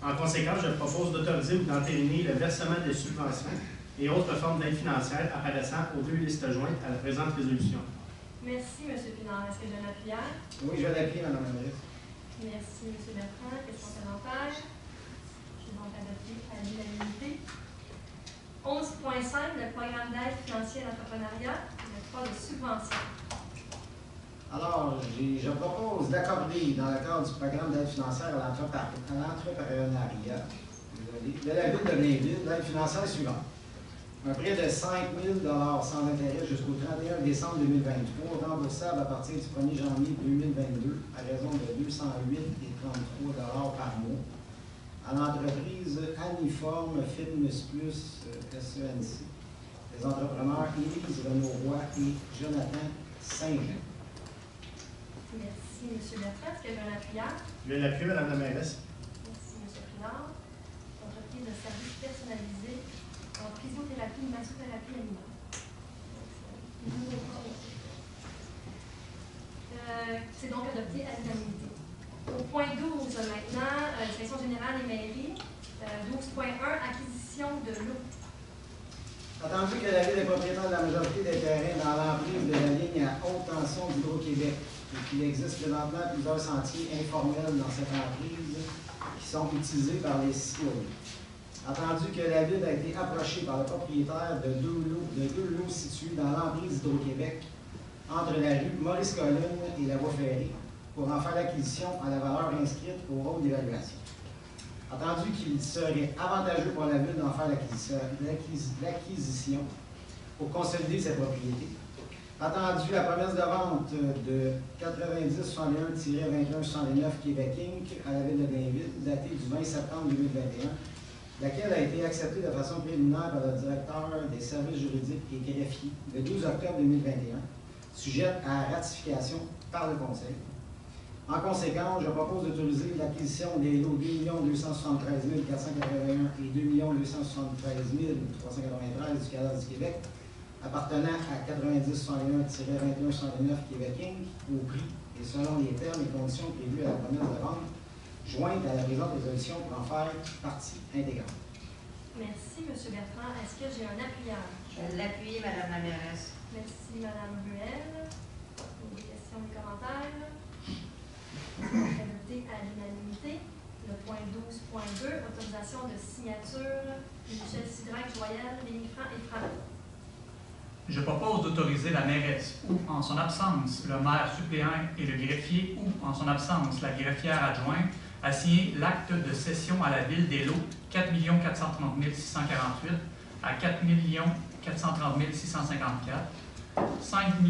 En conséquence, je propose d'autoriser ou d'entériner le versement des subventions et autres formes d'aide financière apparaissant aux deux listes jointes à la présente résolution. Merci, M. Pinard. Est-ce que je l'appuie? Oui, je vais l'appuyer, Mme la mairesse. Merci, M. Bertrand. Questions, commentaires? Je vais donc adopté à l'unanimité. 11.5, le programme d'aide financière à l'entrepreneuriat, le 3 de subvention. Alors, je propose d'accorder, dans le cadre du programme d'aide financière à l'entrepreneuriat de la Ville de Blainville, l'aide financière suivante. Un prêt de 5 000 sans intérêt jusqu'au 31 décembre 2023, remboursable à partir du 1er janvier 2022 à raison de 208,33 par mois à l'entreprise Aniforme Fitness Plus SENC, les entrepreneurs Élise Renaud-Roy et Jonathan Saint-Jean. Merci, M. Bertrand. Est-ce que j'ai un appuyant? Je vais l'appuyer, Mme la mairesse. Merci, M. Pinard. Entreprise de services personnalisés en physiothérapie et massothérapie animale. C'est donc adopté à l'unanimité. Au point 12 maintenant, Direction générale des mairies. 12.1, acquisition de l'eau. Attendu que la Ville est propriétaire de la majorité des terrains dans l'emprise de la ligne à haute tension d'Hydro-Québec et qu'il existe présentement plusieurs sentiers informels dans cette emprise qui sont utilisés par les citoyens. Attendu que la Ville a été approchée par le propriétaire de deux lots situés dans l'emprise d'Hydro-Québec entre la rue Maurice-Colline et la voie ferrée pour en faire l'acquisition à la valeur inscrite au rôle d'évaluation. Attendu qu'il serait avantageux pour la Ville d'en faire l'acquisition pour consolider ses propriétés. Attendu la promesse de vente de 9061-2169 Québec Inc. à la Ville de Blainville, datée du 20 septembre 2021, laquelle a été acceptée de façon préliminaire par le directeur des services juridiques et greffiers le 12 octobre 2021, sujette à ratification par le Conseil. En conséquence, je propose d'autoriser l'acquisition des lots 2 273 481 et 2 273 393 du cadastre du Québec, appartenant à 9061-2169 Québec Inc. au prix et selon les termes et conditions prévus à la promesse de vente, jointe à la présente résolution pour en faire partie intégrante. Merci, M. Bertrand. Est-ce que j'ai un appuyant? Je vais l'appuyer, Mme la mairesse. Merci, Mme Ruel. Des questions, des commentaires? Adopté à l'unanimité. Le point 12.2, autorisation de signature. Michel Sidrac, Joyal, Lénifran et Franck. Je propose d'autoriser la mairesse ou, en son absence, le maire suppléant et le greffier ou, en son absence, la greffière adjointe à signer l'acte de cession à la Ville des lots 4 430 648 à 4 430 654, 5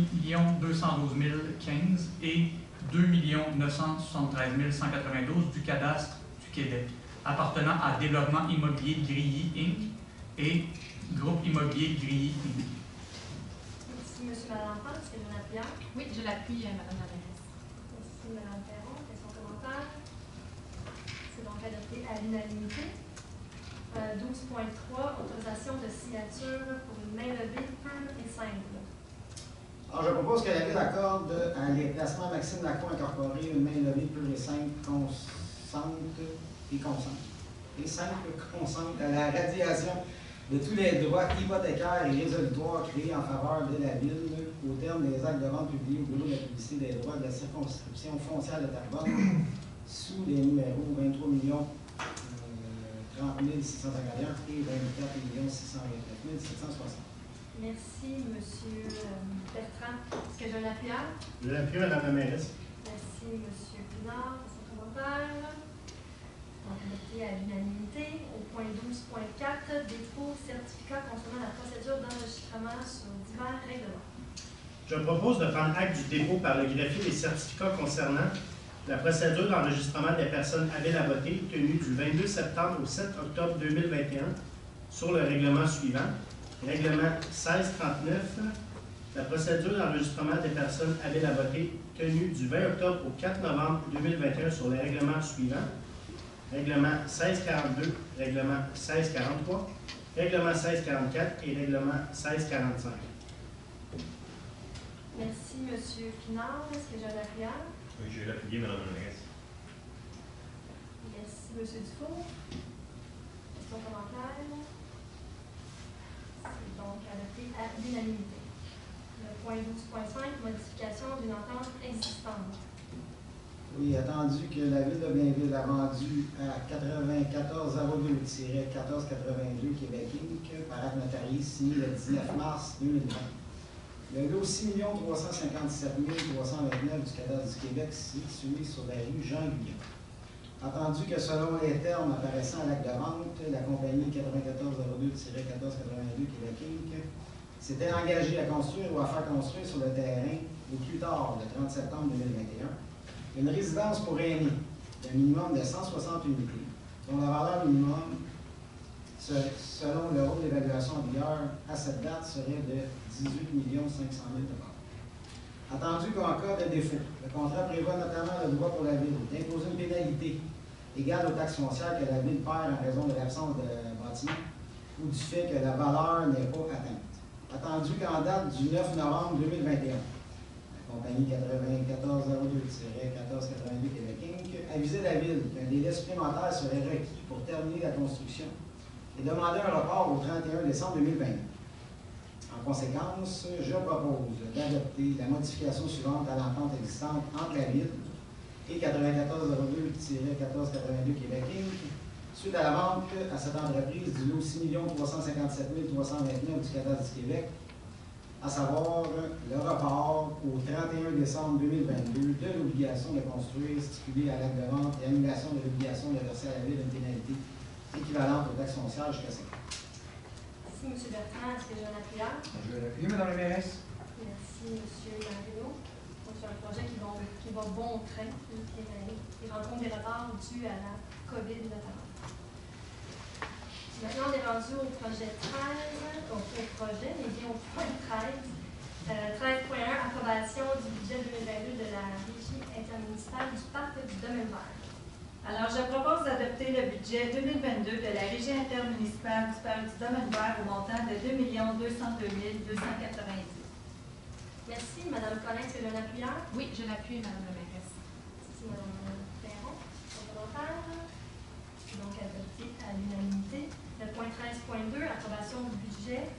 212 015 et 2 973 192 du cadastre du Québec, appartenant à Développement immobilier Grilly Inc. et Groupe immobilier Grilly Inc. Merci, M. Malenfant. Est-ce que j'ai un appuyant? Oui, je l'appuie, Mme la mairesse. Merci, Mme Perron. Questions, commentaires? C'est donc adopté à l'unanimité. 12.3, autorisation de signature pour une main levée pure et simple. Alors, je propose que la Ville accorde à les placements Maxime Lacroix Incorporé une main levée pure et simple consente à la radiation de tous les droits hypothécaires et résolutoires créés en faveur de la Ville au terme des actes de vente publiés au bureau de la publicité des droits de la circonscription foncière de Terrebonne sous les numéros 23 30 651 et 24 629 760. Merci, M. Bertrand. Est-ce que j'ai un appuyeur? Je l'appuie, Mme la mairesse. Merci, M. Pinard, pour son commentaire. Donc, adopté à l'unanimité. Au point 12.4, dépôt certificat concernant la procédure d'enregistrement sur divers règlements. Je propose de prendre acte du dépôt par le greffier des certificats concernant la procédure d'enregistrement des personnes habiles à voter tenue du 22 septembre au 7 octobre 2021 sur le règlement suivant. Règlement 1639, la procédure d'enregistrement des personnes habiles à voter tenue du 20 octobre au 4 novembre 2021 sur les règlements suivants. Règlement 1642, règlement 1643, règlement 1644 et règlement 1645. Merci, M. Pinard. Est-ce que j'ai un appuyeur? Oui, je vais l'appuyer, Mme la mairesse. Merci, M. Dufour. Question commentaire? C'est donc adopté à l'unanimité. Le point 12.5, modification d'une entente existante. Oui, attendu que la Ville de Blainville a vendu à 9402-1482 Québec Inc. par acte notarié signé le 19 mars 2020. Le lot 6 357 329 du cadastre du Québec situé sur la rue Jean-Guyon. Attendu que selon les termes apparaissant à l'acte de vente, la compagnie 9402-1482 Québec Inc. s'était engagée à construire ou à faire construire sur le terrain, au plus tard le 30 septembre 2021, une résidence pour aînés d'un minimum de 160 unités, dont la valeur minimum, selon l'euro d'évaluation en vigueur, à cette date serait de 18 500 000 $. Attendu qu'en cas de défaut, le contrat prévoit notamment le droit pour la Ville d'imposer une pénalité égale aux taxes foncières que la Ville perd en raison de l'absence de bâtiment ou du fait que la valeur n'est pas atteinte. Attendu qu'en date du 9 novembre 2021, la compagnie 9402-1482 Québec Inc. avisait la Ville qu'un délai supplémentaire serait requis pour terminer la construction et demandait un report au 31 décembre 2020. En conséquence, je propose d'adopter la modification suivante à l'entente existante entre la Ville et 9402-1482 Québec Inc. suite à la vente à cette entreprise du lot 6 357 329 du cadastre du Québec, à savoir le report au 31 décembre 2022 de l'obligation de construire stipulée à l'acte de vente et annulation de l'obligation de verser à la Ville une pénalité équivalente aux taxes foncières jusqu'à 5 ans. Merci, M. Bertrand. Est-ce que j'ai un appuyeur? Je vais l'appuyer, Mme la mairesse. Merci, M. Marino. C'est un projet qui va bon train, qui rencontre des retards dus à la COVID notamment. Maintenant, on est rendu au projet 13, donc au projet, mais bien au point 13. 13.1, approbation du budget 2022 de la Régie intermunicipale du Parc du Domaine vert. Alors, je propose d'adopter le budget 2022 de la Régie intermunicipale du Parc du Domaine vert au montant de 2 202 290. Merci. Mme Collin, est-ce que j'ai un appuyeur? Oui, je l'appuie, Mme la mairesse. Merci, Mme Perron. Son commentaire. Donc, adopté à l'unanimité. Le point 13.2, approbation du budget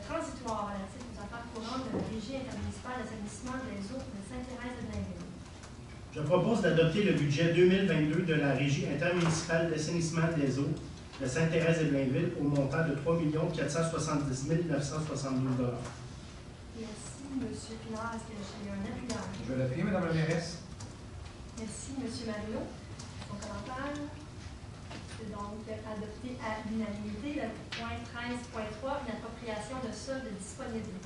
transitoire relatif aux affaires courantes de la Régie intermunicipale d'assainissement des eaux de Sainte-Thérèse de Blainville. Je propose d'adopter le budget 2022 de la Régie intermunicipale d'assainissement des eaux de Sainte-Thérèse de Blainville au montant de 3 470 972 $. Merci, M. Pinard. Est-ce que j'ai un appuyeur? Je vais l'appuyer, Mme la mairesse. Merci, M. Marino. Son commentaire. C'est donc adopté à l'unanimité. Le point 13.3, une appropriation de solde disponible.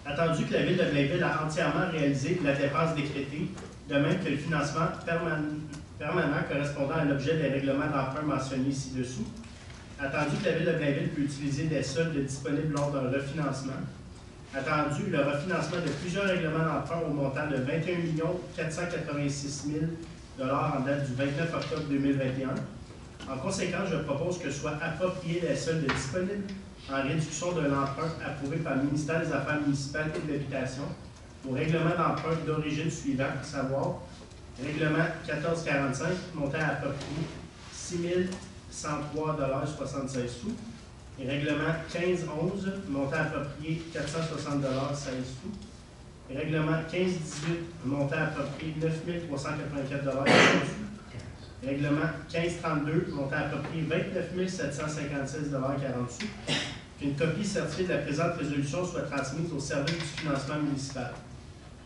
Attendu que la Ville de Blainville a entièrement réalisé la dépense décrétée, de même que le financement permanent correspondant à l'objet des règlements d'emprunt mentionnés ci-dessous. Attendu que la Ville de Blainville peut utiliser des soldes disponibles lors d'un refinancement. Attendu le refinancement de plusieurs règlements d'emprunt au montant de 21 486 000 $ en date du 29 octobre 2021. En conséquence, je propose que soient appropriés les soldes disponibles en réduction de l'emprunt approuvé par le ministère des Affaires municipales et de l'Habitation au règlement d'emprunt d'origine suivant, à savoir Règlement 1445, montant approprié 6 103,76 $. Et règlement 1511, montant approprié 460,16 $. Et règlement 1518, montant approprié 9 384,16 $. Règlement 1532, montant approprié 29 756,40 $. Qu'une copie certifiée de la présente résolution soit transmise au service du financement municipal.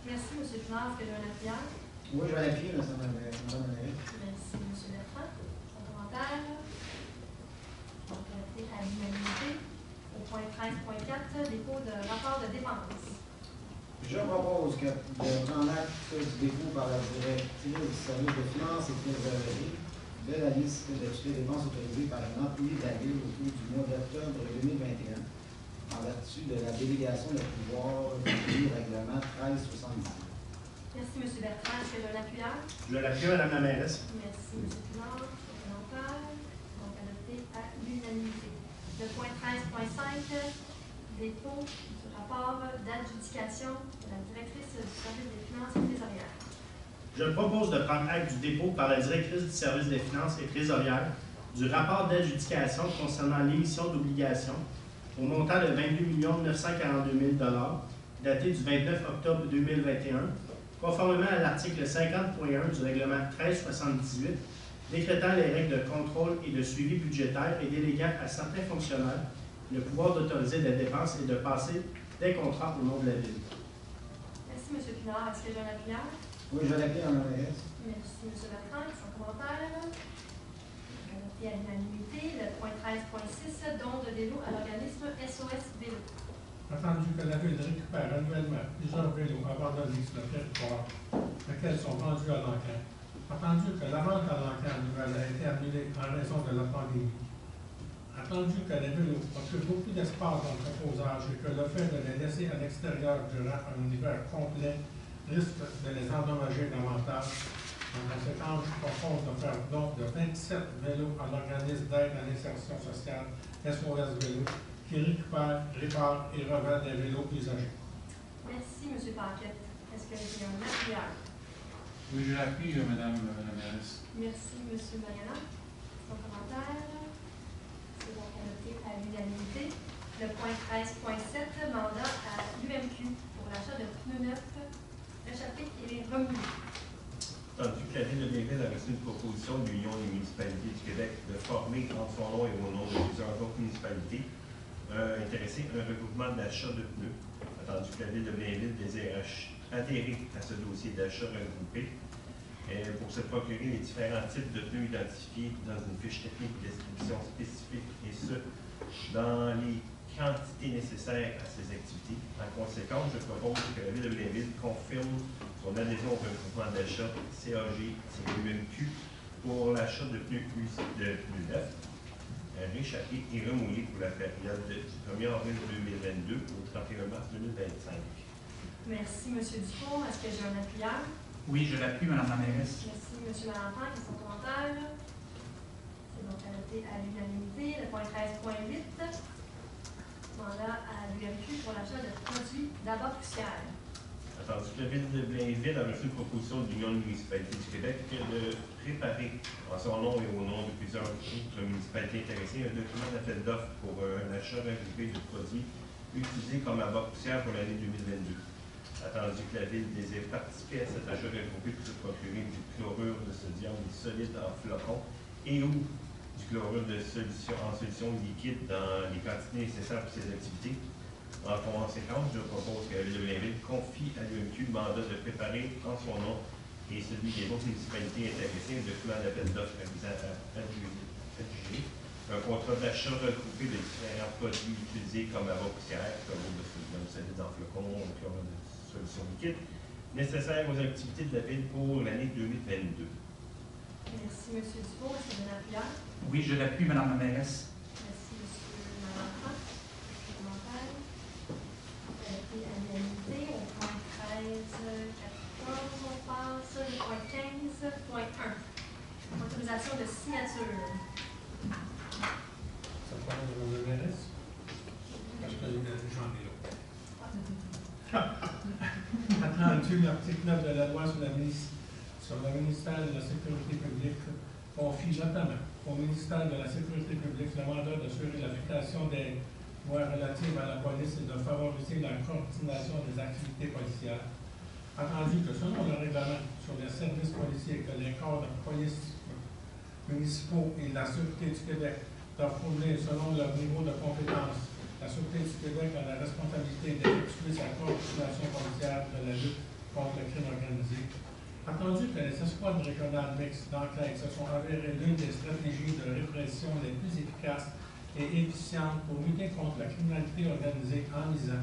Merci, M. Pinard. Est-ce que j'ai un appuyeur? Oui, je vais l'appuyer, Mme Marie. Merci, M. Bertrand. Son commentaire. Donc, adopté à l'unanimité. Au point 13.4, dépôt de rapport de dépenses. Je propose que de prendre acte du dépôt par la directrice du service de finances et de trésorerie de la liste de toutes les dépenses autorisées par un employé de la Ville au cours du mois d'octobre 2021, en vertu de la délégation de pouvoir du règlement 1370. Merci, M. Bertrand. Est-ce que j'ai un appuyeur? Je l'appuie, Mme la mairesse. Merci, M. Pinard. Son commentaire. Donc, adopté à l'unanimité. Le point 13.5, dépôt du rapport d'adjudication de la directrice du service des finances et trésorières. Je propose de prendre acte du dépôt par la directrice du service des finances et trésorières du rapport d'adjudication concernant l'émission d'obligations au montant de 22 942 000 $, daté du 29 octobre 2021, conformément à l'article 50.1 du règlement 1378, décrétant les règles de contrôle et de suivi budgétaire et déléguant à certains fonctionnaires le pouvoir d'autoriser des dépenses et de passer des contrats au nom de la Ville. Merci, M. Pinard. Est-ce que j'ai un appuyeur? Oui, je vais l'appuyer, Mme la mairesse. Merci, M. Bertrand. Son commentaire. Adopté à l'unanimité. Le point 13.6, don de vélo à l'organisme SOS Vélo. Attendu que la Ville récupère annuellement plusieurs vélos abandonnés sur le territoire, lesquels sont vendus à l'enquête. Attendu que la vente à l'enquête nouvelle a été annulée en raison de la pandémie. Attendu que les vélos occupent beaucoup d'espace dans le reposage et que le fait de les laisser à l'extérieur durant un hiver complet risque de les endommager davantage. En conséquence, je propose de faire don de 27 vélos à l'organisme d'aide à l'insertion sociale SOS Vélo, qui récupère, répare et revend des vélos usagés. Merci, M. Paquette. Est-ce que j'ai un appuyeur? Oui, je l'appuie, Madame la mairesse. Merci, M. Mariana. Son commentaire. C'est donc adopté à l'unanimité. Le point 13.7, mandat à l'UMQ pour l'achat de pneus neufs, réchappés et remoulés. Tandis que la Ville de Blainville a reçu une proposition de l'Union des municipalités du Québec de former en son nom et au nom de plusieurs autres municipalités intéressées un regroupement d'achat de pneus, attendu que la Ville de Blainville désire adhérer à ce dossier d'achat regroupé pour se procurer les différents types de pneus identifiés dans une fiche technique de description spécifique, et ce, dans les quantités nécessaires à ces activités. En conséquence, je propose que la Ville de Blainville confirme son adhésion au regroupement d'achat CAG-UMQ pour l'achat de pneus neufs, réchappés et remoulés pour la période du 1er avril 2022 au 31 mars 2025. Merci, M. Dufour. Est-ce que j'ai un appuyeur? Oui, je l'appuie, Mme la mairesse. Merci, M. Valentin, qui son commentaire. C'est donc adopté à l'unanimité. Le point 13.8, mandat à l'UMQ pour l'achat de produits d'abat poussière. Attendu que la Ville de Blainville a reçu une proposition de l'Union des municipalités du Québec de préparer en son nom et au nom de plusieurs autres municipalités intéressées un document d'appel d'offres pour un achat regroupé de produits utilisés comme abat poussière pour l'année 2022. Attendu que la Ville désire participer à cet achat regroupé pour se procurer du chlorure de sodium solide en flocons et ou du chlorure de solution en solution liquide dans les quantités nécessaires pour ces activités. En conséquence, je propose que la Ville de Blainville confie à l'UMQ le mandat de préparer en son nom et celui des autres municipalités intéressées un document d'appel d'offres visant à adjuger un contrat d'achat regroupé de différents produits utilisés comme abat poussière, chlorure de sodium solide en flocons, chlorure de solution liquide, nécessaires aux activités de la Ville pour l'année 2022. Merci, M. Dufour. Est-ce que j'ai un appuyeur? Oui, je l'appuie, Mme la mairesse. Merci, M. Valentin. Commentaire. Adopté à l'unanimité. Au point 13.14, on passe. Le point 15.1. Autorisation de signature. Ça parle de Mme la mairesse? Parce que j'en ai l'autre. Attendu l'article 9 de la loi sur sur le ministère de la Sécurité publique confie notamment au ministère de la Sécurité publique le mandat d'assurer l'application des lois relatives à la police et de favoriser la coordination des activités policières. Attendu que selon le règlement sur les services policiers que les corps de police municipaux et la Sûreté du Québec doivent fournir selon leur niveau de compétence, la Sûreté du Québec a la responsabilité d'effectuer sa coordination policière de la lutte contre le crime organisé. Attendu que les escouades régionales mixtes d'enquête se sont avérées l'une des stratégies de répression les plus efficaces et efficientes pour lutter contre la criminalité organisée en misant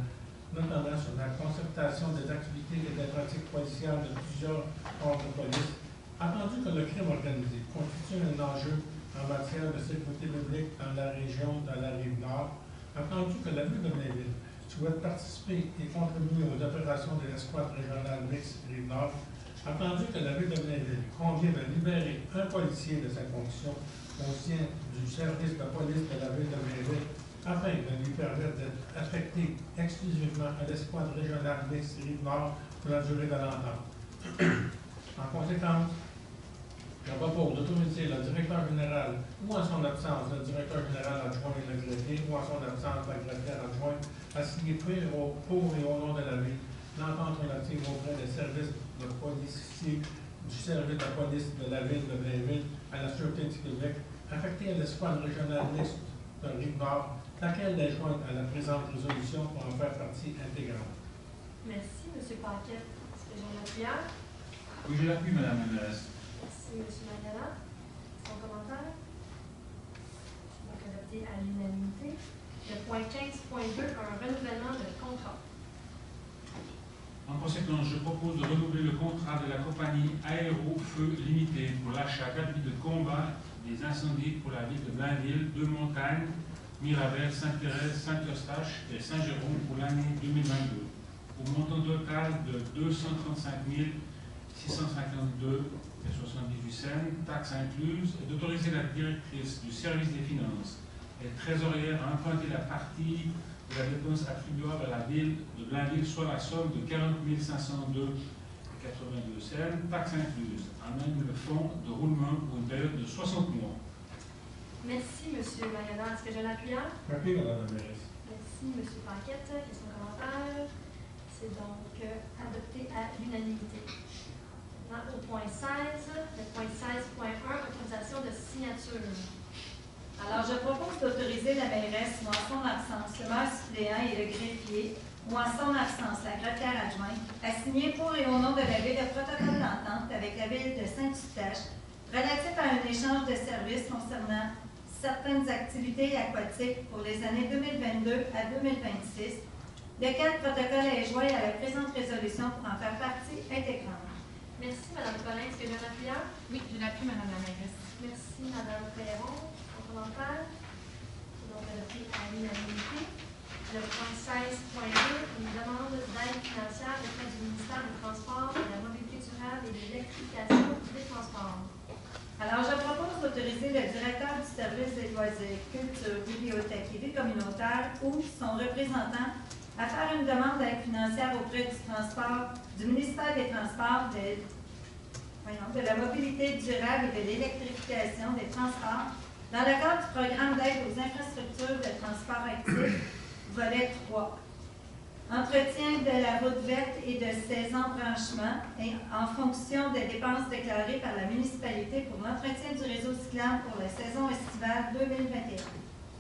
notamment sur la concertation des activités et des pratiques policières de plusieurs corps de police, attendu que le crime organisé constitue un enjeu en matière de sécurité publique dans la région de la Rive-Nord, attendu que la ville de Blainville souhaite participer et contribuer aux opérations de l'escouade régionale mixte Rive-Nord, attendu que la ville de Blainville convient de libérer un policier de sa fonction au sein du service de police de la ville de Blainville, afin de lui permettre d'être affecté exclusivement à l'escouade régionale mixte Rive-Nord pour la durée de l'entente. En conséquence, je propose d'autoriser le directeur général ou en son absence le directeur général adjoint et le greffier ou en son absence la greffière adjointe à signer pour et au nom de la ville l'entente relative auprès des services de policiers du service de police de la ville de Blainville à la Sûreté du Québec affectée à l'escouade régionale mixte de Rive-Nord, laquelle est jointe à la présente résolution pour en faire partie intégrante. Merci, M. Paquette. Est-ce que j'ai un appuyeur? Oui, je l'appuie, Mme la mairesse. Merci, M. Magala. Son commentaire? Donc, adopté à l'unanimité. Le point 15.2, un renouvellement de contrat. En conséquence, je propose de renouveler le contrat de la compagnie Aéro-Feu Limitée pour l'achat d'habits de combat des incendies pour la ville de Blainville, Deux-Montagnes, Mirabel, Sainte-Thérèse, Saint-Eustache et Saint-Jérôme pour l'année 2022, au montant total de 235 652,78 $, taxes incluses, et d'autoriser la directrice du service des finances et trésorière à emprunter la partie de la dépense attribuable à la ville de Blainville, soit la somme de 40 502,82 $, taxes incluses, à même le fonds de roulement pour une période de 60 mois. Merci, M. Magana. Est-ce que j'ai un appuyeur? Merci, Mme la mairesse. Merci, M. Paquette. Question commentaire. C'est donc adopté à l'unanimité. Au point 16, le point 16.1, autorisation de signature. Alors, je propose d'autoriser la mairesse ou en son absence, le maire suppléant et le greffier, ou en son absence, la greffière adjointe, à signer pour et au nom de la ville le protocole d'entente avec la ville de Saint-Eustache relatif à un échange de services concernant certaines activités aquatiques pour les années 2022 à 2026, lequel protocole est joint à la présente résolution pour en faire partie intégrante. Merci, Mme Collin. Est-ce que j'ai un appuyeur? Oui, je l'appuie, Mme la mairesse. Merci, Mme Perron. Son commentaire. C'est donc adopté à l'unanimité. Le point 16.2, une demande d'aide financière auprès du ministère des Transports, de la Mobilité durable et de l'électrification des transports. Alors, je propose d'autoriser le directeur du service des loisirs, culture, bibliothèque et vie communautaire ou son représentant à faire une demande d'aide financière auprès du ministère des Transports, de la mobilité durable et de l'électrification des transports dans le cadre du programme d'aide aux infrastructures de transport actif, volet 3. Entretien de la route verte et de ses embranchements et en fonction des dépenses déclarées par la municipalité pour l'entretien du réseau cyclable pour la saison estivale 2021.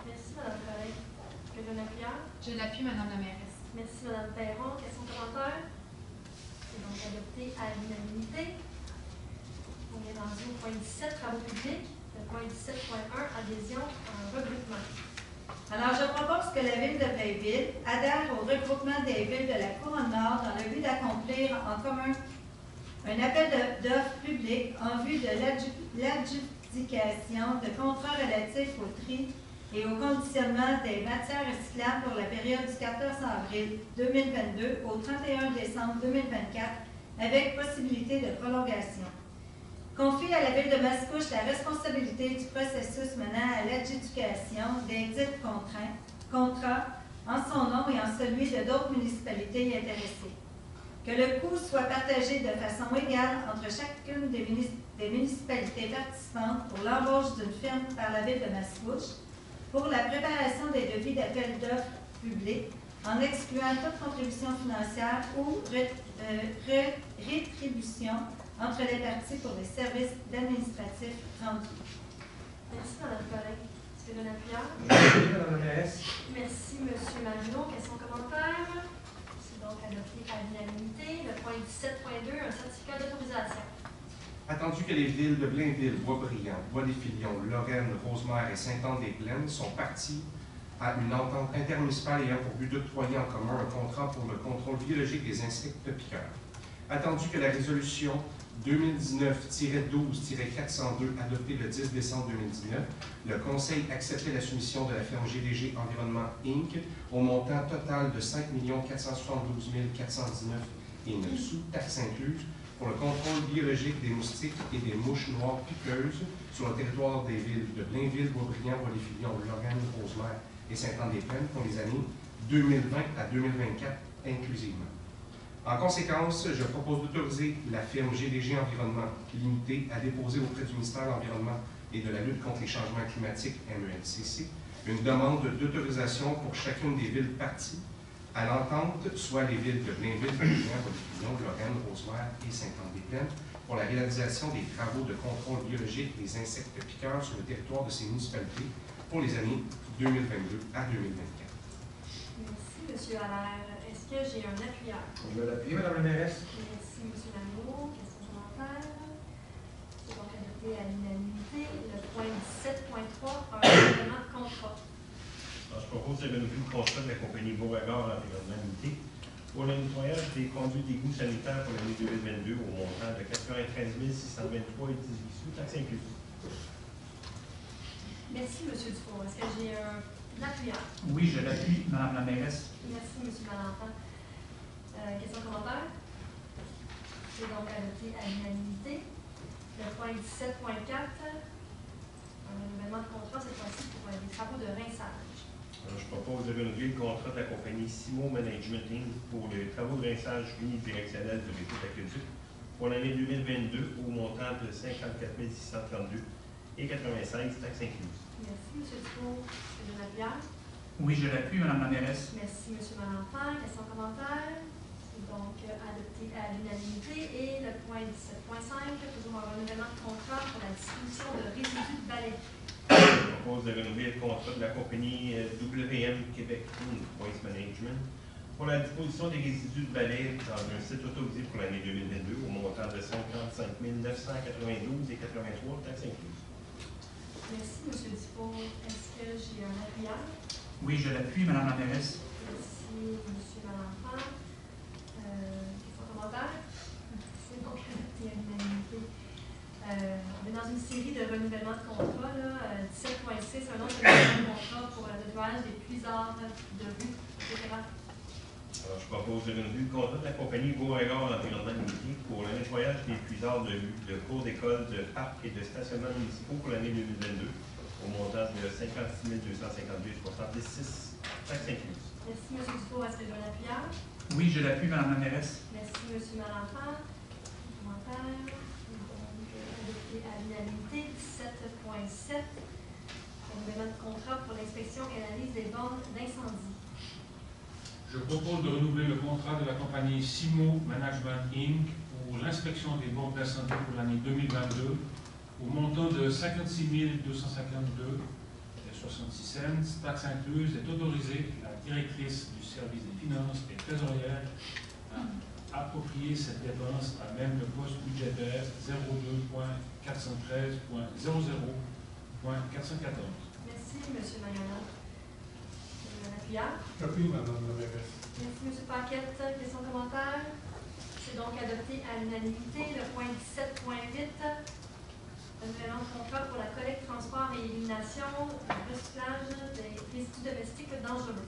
Merci, Mme Collin. Est-ce que j'ai un appuyeur? Je l'appuie, Mme la mairesse. Merci, Mme Perron. Question commentaire? C'est donc adopté à l'unanimité. On est rendu au point 17, travaux publics. Le point 17.1, adhésion à un regroupement. Alors, je propose que la ville de Blainville adhère au regroupement des villes de la Couronne-Nord dans le but d'accomplir en commun un appel d'offres public en vue de l'adjudication de contrats relatifs au tri et au conditionnement des matières recyclables pour la période du 14 avril 2022 au 31 décembre 2024, avec possibilité de prolongation. Confie à la ville de Mascouche la responsabilité du processus menant à l'adjudication des dits contrats en son nom et en celui de d'autres municipalités intéressées. que le coût soit partagé de façon égale entre chacune des municipalités participantes pour l'embauche d'une firme par la Ville de Mascouche pour la préparation des devis d'appel d'offres publics en excluant toute contribution financière ou rétribution entre les parties pour les services administratifs rendus. Merci, Mme Collin. Est-ce que Mme Pierre? Madame la mairesse. Merci, M. Marino. Questions, commentaires? C'est donc adopté à l'unanimité. Le point 17.2, un certificat d'autorisation. Attendu que les villes de Blainville, Boisbriand, Bois-des-Filions, Lorraine, Rosemère et Sainte-Anne-des-Plaines sont parties à une entente intermunicipale ayant pour but d'octroyer en commun un contrat pour le contrôle biologique des insectes piqueurs. Attendu que la résolution 2019-12-402 adoptée le 10 décembre 2019, le Conseil acceptait la soumission de la firme GDG Environnement Inc. au montant total de 5 472 419 et 9 sous, taxes incluses, pour le contrôle biologique des moustiques et des mouches noires piqueuses sur le territoire des villes de Blainville, Boisbriand, Bois-des-Filions, Lorraine, Rosemère et Sainte-Anne-des-Plaines pour les années 2020 à 2024 inclusivement. En conséquence, je propose d'autoriser la firme GDG Environnement Limité à déposer auprès du ministère de l'Environnement et de la lutte contre les changements climatiques, MELCC, une demande d'autorisation pour chacune des villes parties à l'entente, soit les villes de Blainville, Boisbriand, Bois-des-Filions, Lorraine, Rosemère et Sainte-Anne-des-Plaines, pour la réalisation des travaux de contrôle biologique des insectes piqueurs sur le territoire de ces municipalités pour les années 2022 à 2024. Merci, M. Allaire. Est-ce que j'ai un appuyeur? Je vais l'appuyer, Madame la mairesse. Merci, M. Lamour. Questions, commentaires? C'est donc adopté à l'unanimité. Le point 17.3, un règlement de contrat. Alors, je propose de renouveler le contrat de la compagnie Beauregard Environnement Limité pour le nettoyage des conduits d'égouts sanitaires pour l'année 2022 au montant de 93 623 et 18 sous, taxes incluses. Merci, M. Dufour. Est-ce que j'ai un appuyeur? Oui, je l'appuie, Madame la mairesse. Merci, M. Valentin. Questions, commentaires? C'est donc adopté à l'unanimité. Le point 17.4, un renouvellement de contrat, cette fois-ci pour des travaux de rinçage. Alors, je propose de renouveler le contrat de la compagnie Simo Management Inc. pour les travaux de rinçage unidirectionnel de l'écoute aqueduc pour l'année 2022 au montant de 54 632 et 96 taxes incluses. Merci, M. Dufour. Est-ce que j'ai un appuyeur? Oui, je l'appuie, Madame la mairesse. Merci, M. Valentin. Questions, commentaires? C'est donc adopté à l'unanimité. Et le point 17.5, toujours un renouvellement de contrat pour la distribution de résidus de balai. Je propose de renouveler le contrat de la compagnie WM Québec Waste Management pour la disposition des résidus de balai dans un site autorisé pour l'année 2022 au montant de 55 992 et 83 taxes incluses. Merci, M. Dufour. Est-ce que j'ai un appuyeur? Oui, je l'appuie, Madame la mairesse. Merci, M. Valentin. Questions, commentaires? C'est donc adopté à l'unanimité. On est dans une série de renouvellements de contrats. 17.6, un autre renouvellement de contrat pour le nettoyage des puisards de rue, etc. Alors, je propose de renouveler le contrat de la compagnie Beauregard Environnement Limité pour le nettoyage des puisards de rue, de cours d'école, de parcs et de stationnements municipaux pour l'année 2022 au montant de 56 252 et 66 taxes incluses. Merci, M. Dufour. Est-ce que j'ai un appuyeur? Oui, je l'appuie, Madame la mairesse. Merci, M. Valentin. Commentaire. Donc, adopté à l'unanimité. 17.7. Renouvellement de contrat pour l'inspection et l'analyse des bornes d'incendie. Je propose de renouveler le contrat de la compagnie Simo Management Inc. pour l'inspection des bornes d'incendie pour l'année 2022 au montant de 56 252 et 66 cents, taxes incluses, est autorisée la directrice du service des finances et trésorière à approprier cette dépense à même le poste budgétaire 02.413.00.414. Merci, M. Mayonna. J'appuie, Madame la mairesse. Merci, M. Paquette. Questions, commentaires? C'est donc adopté à l'unanimité. Le point 17.8, renouvellement de contrat pour la collecte, transport et élimination, recyclage des résidus domestiques dangereux.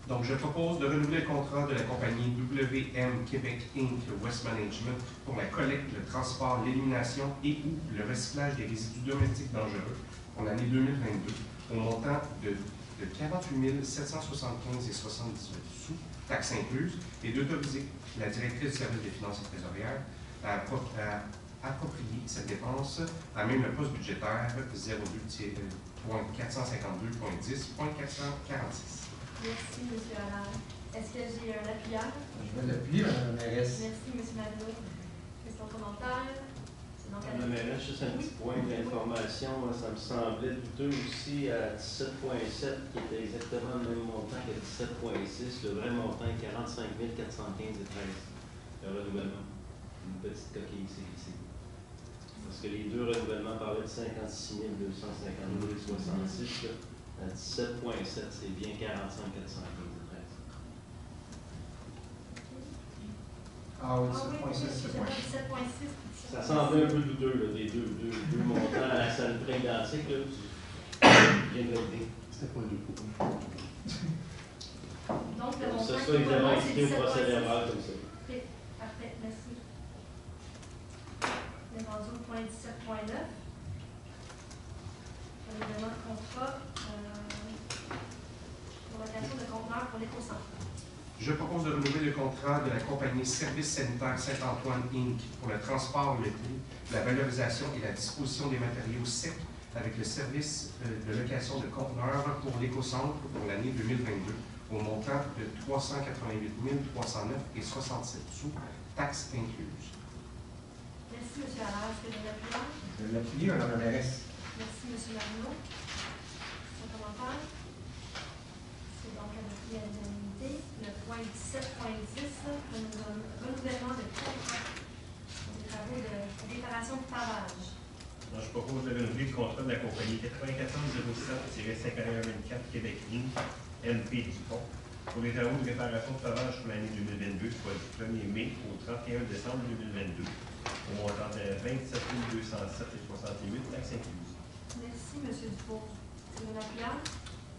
Donc, je propose de renouveler le contrat de la compagnie WM Québec Inc. Waste Management pour la collecte, le transport, l'élimination et ou le recyclage des résidus domestiques dangereux pour l'année 2022 au montant de 48 775 et 78 sous, taxes incluses, et d'autoriser la directrice du service des finances et trésorières à approprier cette dépense à même le poste budgétaire 02.452.10.446. Merci, M. Allard. Est-ce que j'ai un appuyeur? Je vais l'appuyer, Mme la mairesse. Merci, M. Marino. Question commentaire? Madame la mairesse, juste un petit point d'information. Ça me semblait douteux aussi à 17,7, qui était exactement le même montant que 17,6. Le vrai montant est 45 415,13. Le renouvellement. Une petite coquille ici. Parce que les deux renouvellements parlaient de 56 252,66. À 17,7, c'est bien 45 415,13. Ah oui, 17,6. Ça semblait un peu douteux, là, des deux montants à la salle près identique. Là. Bien noté. C'était pas du coup. Donc, le montant ça soit évidemment expliqué au procès verbal comme ça. Ok, parfait, merci. On est rendu au point 17.9. Renouvellement de contrat pour location de conteneurs pour l'éco-centre. Je propose de renouveler le contrat de la compagnie Service sanitaire Saint-Antoine Inc. pour le transport, le tri, la valorisation et la disposition des matériaux secs avec le service de location de conteneurs pour l'éco-centre pour l'année 2022 au montant de 388 309,67 sous, taxes incluses. Merci, M. Allard. Est-ce que j'ai l'appuyeur? Je vais l'appuyer, Mme la mairesse. Merci, M. Marino. Son commentaire? C'est donc adopté à l'unanimité. Le point 17.10, renouvellement de contrat pour des travaux de réparation de pavage. Alors, je propose de renouveler le contrat de la compagnie 9407-5124 Québec Inc., NP du Pont, pour les travaux de réparation de pavage pour l'année 2022, soit du 1er mai au 31 décembre 2022, au montant de 27 207,68, taxes incluses. Merci, M. Dufour. C'est un appuyeur?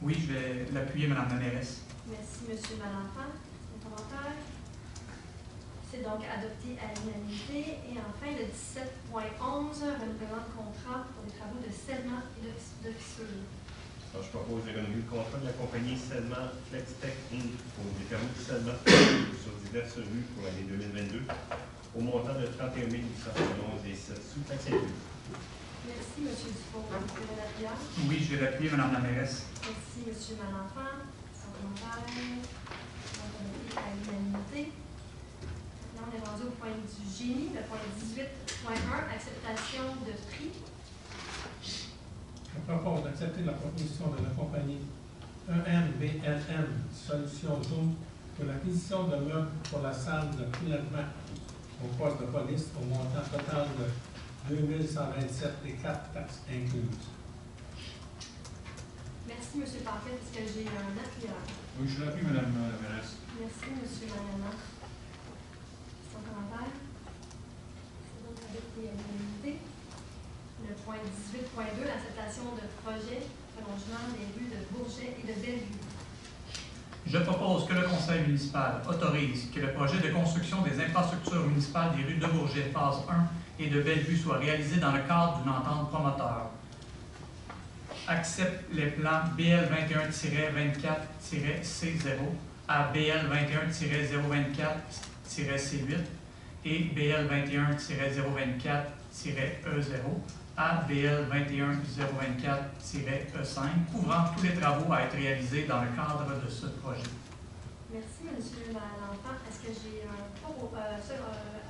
Oui, je vais l'appuyer, Mme la mairesse. Merci, M. Malenfant. Un commentaire? C'est donc adopté à l'unanimité. Et enfin, le 17.11, renouvellement de contrat pour les travaux de scellement et de fissure. Alors, je propose de renouveler le contrat de la compagnie Scellement FlexTech Inc. pour des travaux de scellement sur diverses rues pour l'année 2022, au montant de 31 811,7 sous taxes incluses. Merci, M. Dufour. C'est un appuyeur? Oui, je vais l'appuyer, Mme la mairesse. Merci, M. Malenfant. Son commentaire. Donc, on est à l'unanimité. Maintenant, on est rendu au point du génie, le point 18.1, acceptation de prix. Je propose d'accepter la proposition de la compagnie EMBLM Solutions Zoom pour l'acquisition de meubles pour la salle de prélèvement au poste de police au montant total de 2127 et 4 taxes incluses. Merci, M. Parfait. Est-ce que j'ai un appuyeur? Oui, je l'appuie, Mme la mairesse. Merci, M. Mariana. Son commentaire? C'est donc adopté à l'unanimité. Le point 18.2, l'acceptation de projet prolongement des rues de Bourget et de Bellevue. Je propose que le conseil municipal autorise que le projet de construction des infrastructures municipales des rues de Bourget, phase 1 et de Bellevue soit réalisé dans le cadre d'une entente promoteur. Accepte les plans BL 21-24-C0 à BL 21-024-C8 et BL 21-024-E0 à BL 21-024-E5, couvrant tous les travaux à être réalisés dans le cadre de ce projet. Merci, M. Malenfant. Est-ce que j'ai un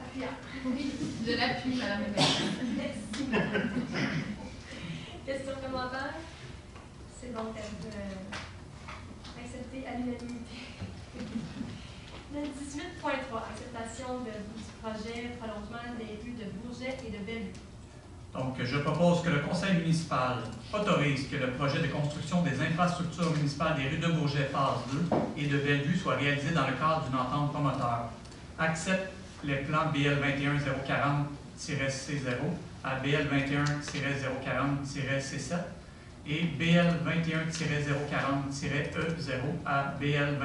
appuyeur? Oui, je l'appuie, Mme la mairesse. Merci. Question, commentaire? C'est donc accepté à l'unanimité. Le 18.3, acceptation du projet prolongement des rues de Bourget et de Bellevue. Donc, je propose que le conseil municipal autorise que le projet de construction des infrastructures municipales des rues de Bourget, phase 2 et de Bellevue soit réalisé dans le cadre d'une entente promoteur. Accepte les plans BL 21-040-C0 à BL 21-040-C7 et BL 21-040-E0 à BL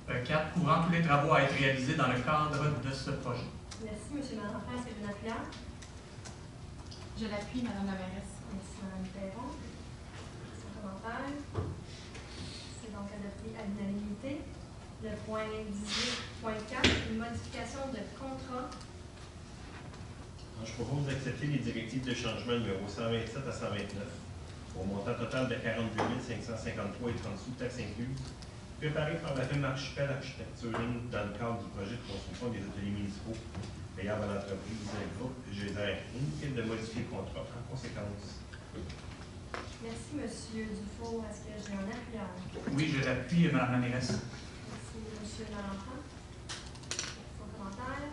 21-040-4, couvrant tous les travaux à être réalisés dans le cadre de ce projet. Merci, M. Malenfant. Est-ce que j'ai un appuyeur? Je l'appuie, Mme la mairesse. Merci, Mme Perron. Son commentaire? C'est donc adopté à l'unanimité. Le point 18.4, une modification de contrat. Je propose d'accepter les directives de changement numéro 127 à 129 au montant total de 42 553 et 30 sous, taxes incluses, préparé par la firme Archipel Architecture dans le cadre du projet de construction des ateliers municipaux payable à l'entreprise groupe GESER Inc. de modifier le contrat en conséquence. Merci, M. Dufour. Est-ce que j'ai un appuyeur? Oui, je l'appuie, Mme la mairesse. Merci, M. Valentin. Son commentaire.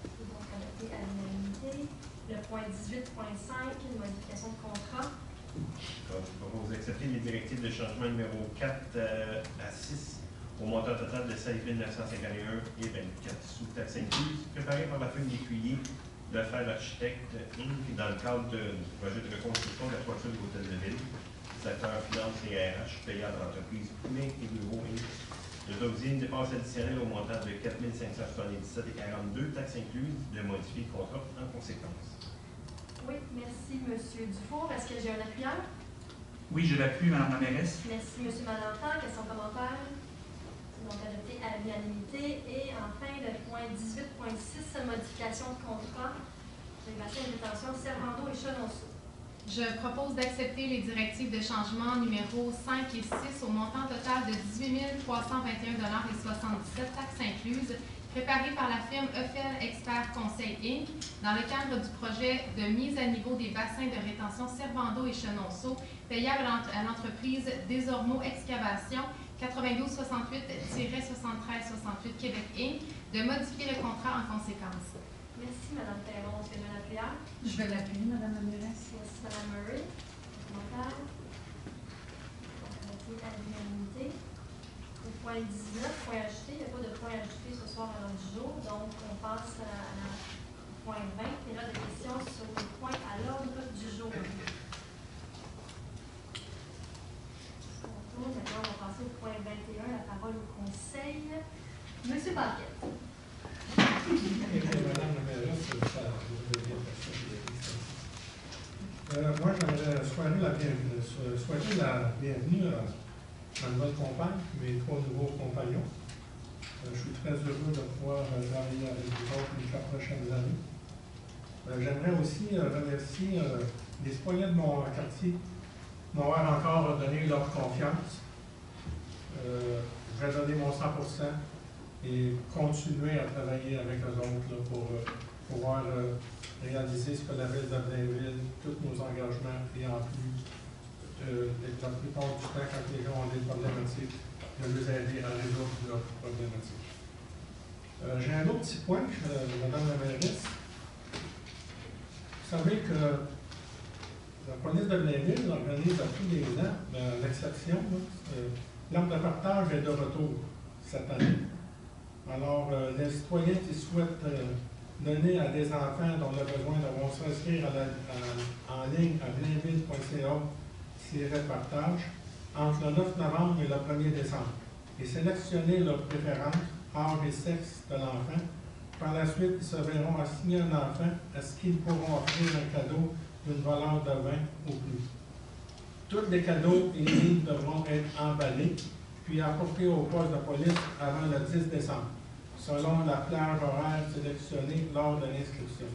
C'est donc adopté à l'unanimité. Le point 18.5, une modification de contrat. Je propose d'accepter les directives de changement numéro 4 à 6 au montant total de 16 951 et 24 sous, taxes incluses, préparé par la firme d'écuyer Lefebvre Architecte Inc. dans le cadre du projet de reconstruction de la toiture de l'hôtel de ville, secteur finance et RH, payable à l'entreprise Poulin et Bureau Inc. D'autoriser une dépense additionnelle au montant de 4 577 et 42, taxes incluses, de modifier le contrat en conséquence. Oui, merci, M. Dufour. Est-ce que j'ai un appuyeur? Oui, je l'appuie, Mme la mairesse. Merci, M. Valentin. Question commentaire? C'est donc adopté à l'unanimité. Et enfin, le point 18.6, modification de contrat des bassins de détention Servando et Chenonceau. Je propose d'accepter les directives de changement numéro 5 et 6 au montant total de 18 321 et 77, taxes incluses, préparé par la firme Eiffel Expert Conseil Inc. dans le cadre du projet de mise à niveau des bassins de rétention Servando et Chenonceau, payable à l'entreprise Desormeaux Excavation 9268-7368 Québec Inc. de modifier le contrat en conséquence. Merci, Mme Perron. Est-ce que j'ai un appuyeur? Je vais l'appuyer, Mme la mairesse. Merci, Mme Murray. Commentaire. Donc, adopté à l'unanimité. Au point 19, point ajouté. Il n'y a pas de point ajouté ce soir à l'ordre du jour. Donc, on passe à point 20. Période de questions sur les points à l'ordre du jour. Maintenant, on va passer au point 21. La parole au conseil. Monsieur Paquet. Madame la mairesse, ça devient moi, j'aimerais souhaiter la bienvenue à ma nouvelle compagne, mes 3 nouveaux compagnons. Je suis très heureux de pouvoir travailler avec vous autres les 4 prochaines années. J'aimerais aussi remercier les citoyens de mon quartier de m'avoir encore donné leur confiance. Je vais donner mon 100% et continuer à travailler avec eux autres là, pour pouvoir réaliser ce que la ville de Blainville, tous nos engagements et en plus, la plupart du temps, quand les gens ont des problématiques, de les aider à résoudre leurs problématiques. J'ai un autre petit point, Madame la mairesse. Vous savez que la police de Blainville organise à tous les ans l'exception. L'arme de partage est de retour cette année. Alors, les citoyens qui souhaitent donner à des enfants dont le besoin vont s'inscrire en ligne à blainville.ca/partage entre le 9 novembre et le 1er décembre et sélectionner leur préférence, âge et sexe de l'enfant. Par la suite, ils se verront assigner un enfant à ce qu'ils pourront offrir un cadeau d'une valeur de 20 ou plus. Tous les cadeaux et livres devront être emballés puis apportés au poste de police avant le 10 décembre, selon la plage horaire sélectionnée lors de l'inscription.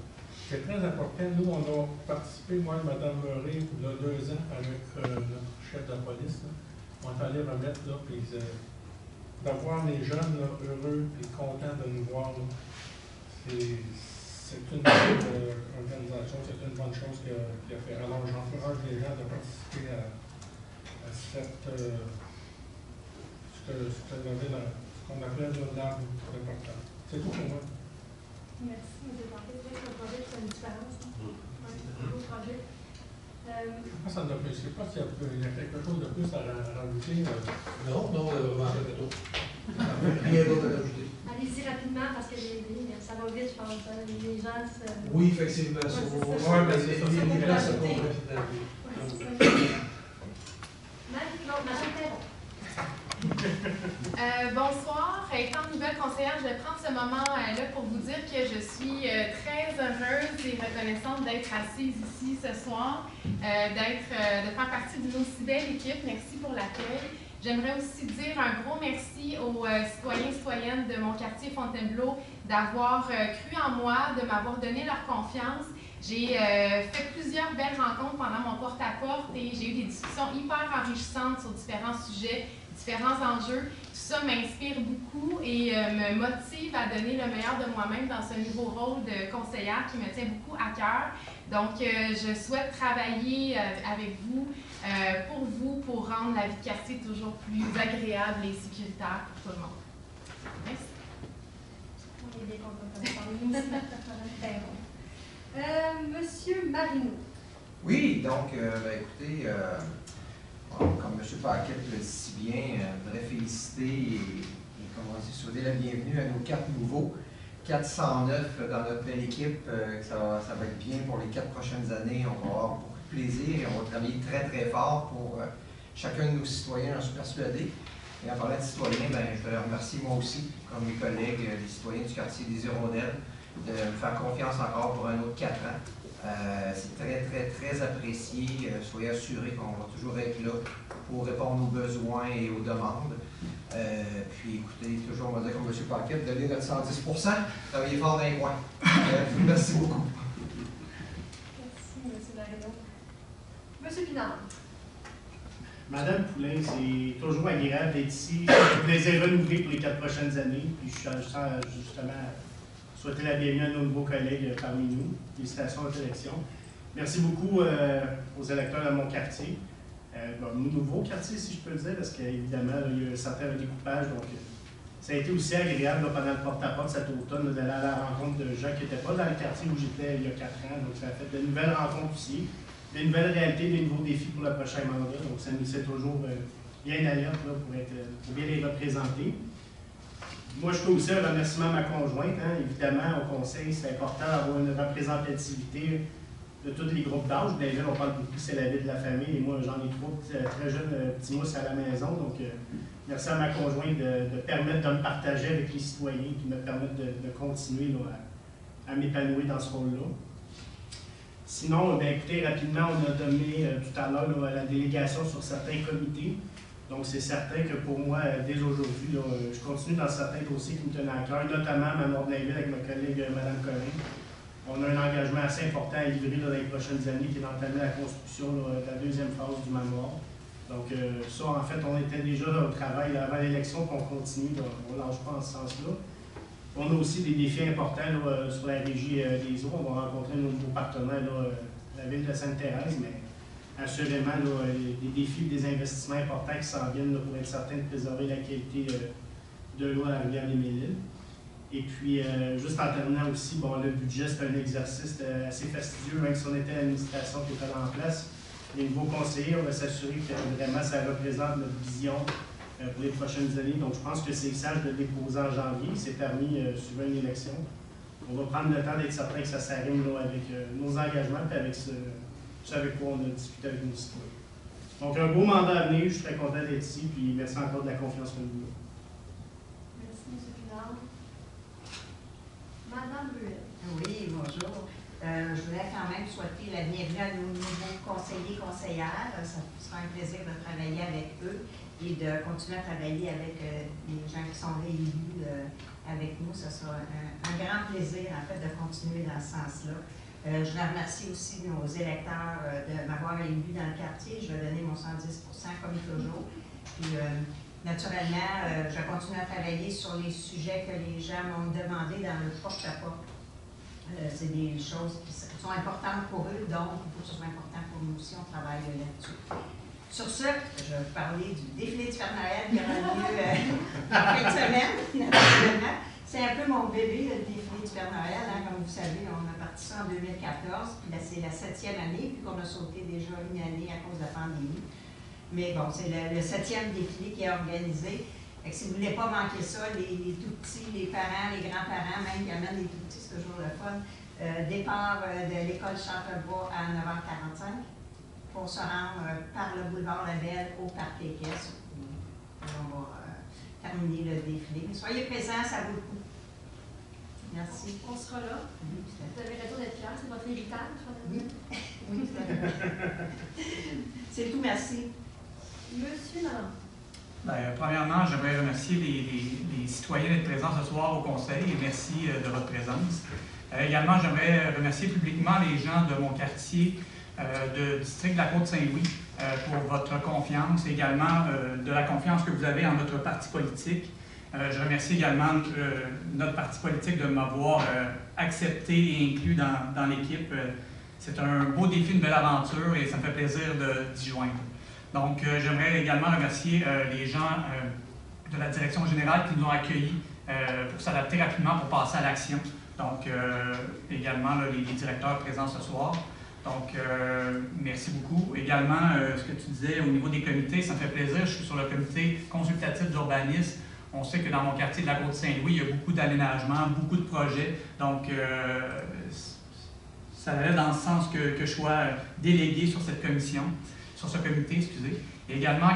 C'est très important. Nous, on a participé, moi et Mme Murray, il y a 2 ans, avec notre chef de police. Là. On est allé remettre, là, puis de voir les jeunes là, heureux et contents de nous voir. C'est une bonne organisation, c'est une bonne chose qu'il a fait. Alors, j'encourage les gens de participer à cette, ce qu'on appelle l'arbre de partage. C'est tout pour moi. Merci, M. Paquet. C'est vrai que le projet fait une différence. Un beau projet. Ça ne je ne sais pas s'il y a quelque chose de plus à rajouter. Non, vraiment, c'est tout. Rien d'autre à rajouter. Allez-y rapidement parce que ça va vite, je pense. Les gens se... Oui, effectivement. Ouais, c'est ça. mais les gens se comprennent. Madame Perron. Bonsoir. Étant nouvelle conseillère, je vais prendre ce moment-là pour vous dire que je suis très heureuse et reconnaissante d'être assise ici ce soir, de faire partie d'une aussi belle équipe. Merci pour l'accueil. J'aimerais aussi dire un gros merci aux citoyens et citoyennes de mon quartier Fontainebleau d'avoir cru en moi, de m'avoir donné leur confiance. J'ai fait plusieurs belles rencontres pendant mon porte-à-porte et j'ai eu des discussions hyper enrichissantes sur différents sujets, différents enjeux. Tout ça m'inspire beaucoup et me motive à donner le meilleur de moi-même dans ce nouveau rôle de conseillère qui me tient beaucoup à cœur. Donc, je souhaite travailler avec vous, pour rendre la vie de quartier toujours plus agréable et sécuritaire pour tout le monde. Merci. On est bien content de Monsieur Marino. Oui, donc, écoutez, comme M. Paquet le dit si bien, je voudrais féliciter et comment dire, souhaiter la bienvenue à nos 4 nouveaux. 409 dans notre belle équipe, ça va être bien pour les 4 prochaines années. On va avoir beaucoup de plaisir et on va travailler très très fort pour chacun de nos citoyens, j'en suis persuadé. Et en parlant de citoyens, je voudrais remercier moi aussi, comme mes collègues, les citoyens du quartier des Hirondelles, de me faire confiance encore pour un autre 4 ans. C'est très très très apprécié. Soyez assurés qu'on va toujours être là pour répondre aux besoins et aux demandes. Puis écoutez, toujours on va dire comme M. Paquet, donner notre 110%, travailler fort dans les coins. Merci beaucoup. Merci, M. Marino. M. Pinard. Madame Poulain, c'est toujours agréable d'être ici. Je vous les ai renouvelés pour les 4 prochaines années. Puis je sens justement souhaiter la bienvenue à nos nouveaux collègues parmi nous. Félicitations à votre élection. Merci beaucoup aux électeurs de mon quartier. Mon nouveau quartier, si je peux le dire, parce qu'évidemment, il y a un certain découpage. Donc, ça a été aussi agréable pendant le porte-à-porte cet automne d'aller à la rencontre de gens qui n'étaient pas dans le quartier où j'étais il y a 4 ans. Donc, ça a fait de nouvelles rencontres aussi, des nouvelles réalités, des nouveaux défis pour le prochain mandat. Donc, ça nous fait toujours bien alerte pour bien les représenter. Moi, je fais aussi un remerciement à ma conjointe. Évidemment, au conseil, c'est important d'avoir une représentativité de tous les groupes d'âge. Blainville, on parle beaucoup, c'est la vie de la famille. Et moi, j'en ai 3 très jeunes petits mousses à la maison. Donc, merci à ma conjointe de permettre de me partager avec les citoyens, qui me permettent de continuer à m'épanouir dans ce rôle-là. Sinon, écoutez, rapidement, on a donné tout à l'heure la délégation sur certains comités. Donc, c'est certain que pour moi, dès aujourd'hui, je continue dans certains dossiers qui me tenaient à cœur, notamment ma Nord Blainville avec ma collègue Mme Collin. On a un engagement assez important à livrer dans les prochaines années qui est d'entamer la construction de la 2e phase du manoir. Donc, ça, en fait, on était déjà au travail avant l'élection, puis on continue, on ne lâche pas en ce sens-là. On a aussi des défis importants sur la régie des eaux. On va rencontrer nos nouveaux partenaires, la ville de Sainte-Thérèse, mais assurément, des défis, des investissements importants qui s'en viennent pour être certain de préserver la qualité de l'eau à la rivière des Mille-Îles. Et puis, juste en terminant aussi, le budget, c'est un exercice assez fastidieux, même si on était à l'administration qui était en place. Les nouveaux conseillers, on va s'assurer que vraiment ça représente notre vision pour les prochaines années. Donc, je pense que c'est sage de le déposer en janvier. C'est permis suivant une élection. On va prendre le temps d'être certain que ça s'arrime avec nos engagements et avec ce avec quoi on a discuté avec nos citoyens. Donc, un beau mandat à venir. Je suis très content d'être ici. Puis, merci encore de la confiance que nous avons. Merci, M. Pinard. Madame Bruel. Oui, bonjour. Je voulais quand même souhaiter la bienvenue à nos nouveaux conseillers et conseillères. Ça sera un plaisir de travailler avec eux et de continuer à travailler avec les gens qui sont réélus avec nous. Ce sera un grand plaisir, en fait, de continuer dans ce sens-là. Je voulais remercier aussi nos électeurs de m'avoir élu dans le quartier. Je vais donner mon 110% comme toujours. Puis, naturellement, je continue à travailler sur les sujets que les gens m'ont demandé dans le porte-à-porte. C'est des choses qui sont importantes pour eux, donc il faut que ce soit important pour nous aussi, on travaille là-dessus. Sur ce, je vais vous parler du défilé du Père Noël qui aura lieu en fin de semaine, naturellement. C'est un peu mon bébé, le défilé du Père Noël. Comme vous savez, on a parti ça en 2014, puis là, c'est la 7e année, puis qu'on a sauté déjà une année à cause de la pandémie. Mais bon, c'est le 7e défilé qui est organisé. Fait que si vous ne voulez pas manquer ça, les tout-petits, les parents, les grands-parents, même qui amènent les tout-petits, c'est toujours le fun. Départ de l'école Charlebois à 9h45 pour se rendre par le boulevard Labelle au Parc Équestre. On va terminer le défilé. Mais soyez présents, ça vaut le coup. Merci. On sera là. Vous avez raison d'être fiers, c'est votre héritage. Oui, oui, c'est tout, merci. Monsieur Nanan. Premièrement, j'aimerais remercier les citoyens d'être présents ce soir au Conseil et merci de votre présence. Également, j'aimerais remercier publiquement les gens de mon quartier du district de la Côte-Saint-Louis pour votre confiance et également de la confiance que vous avez en notre parti politique. Je remercie également notre parti politique de m'avoir accepté et inclus dans l'équipe. C'est un beau défi, une belle aventure et ça me fait plaisir d'y joindre. Donc, j'aimerais également remercier les gens de la direction générale qui nous ont accueillis pour s'adapter rapidement pour passer à l'action. Donc, également les directeurs présents ce soir. Donc, merci beaucoup. Également, ce que tu disais au niveau des comités, ça me fait plaisir. Je suis sur le comité consultatif d'urbanisme. On sait que dans mon quartier de la Côte-Saint-Louis, il y a beaucoup d'aménagements, beaucoup de projets. Donc, ça allait dans le sens que je sois délégué sur cette commission, sur ce comité, excusez. Et également,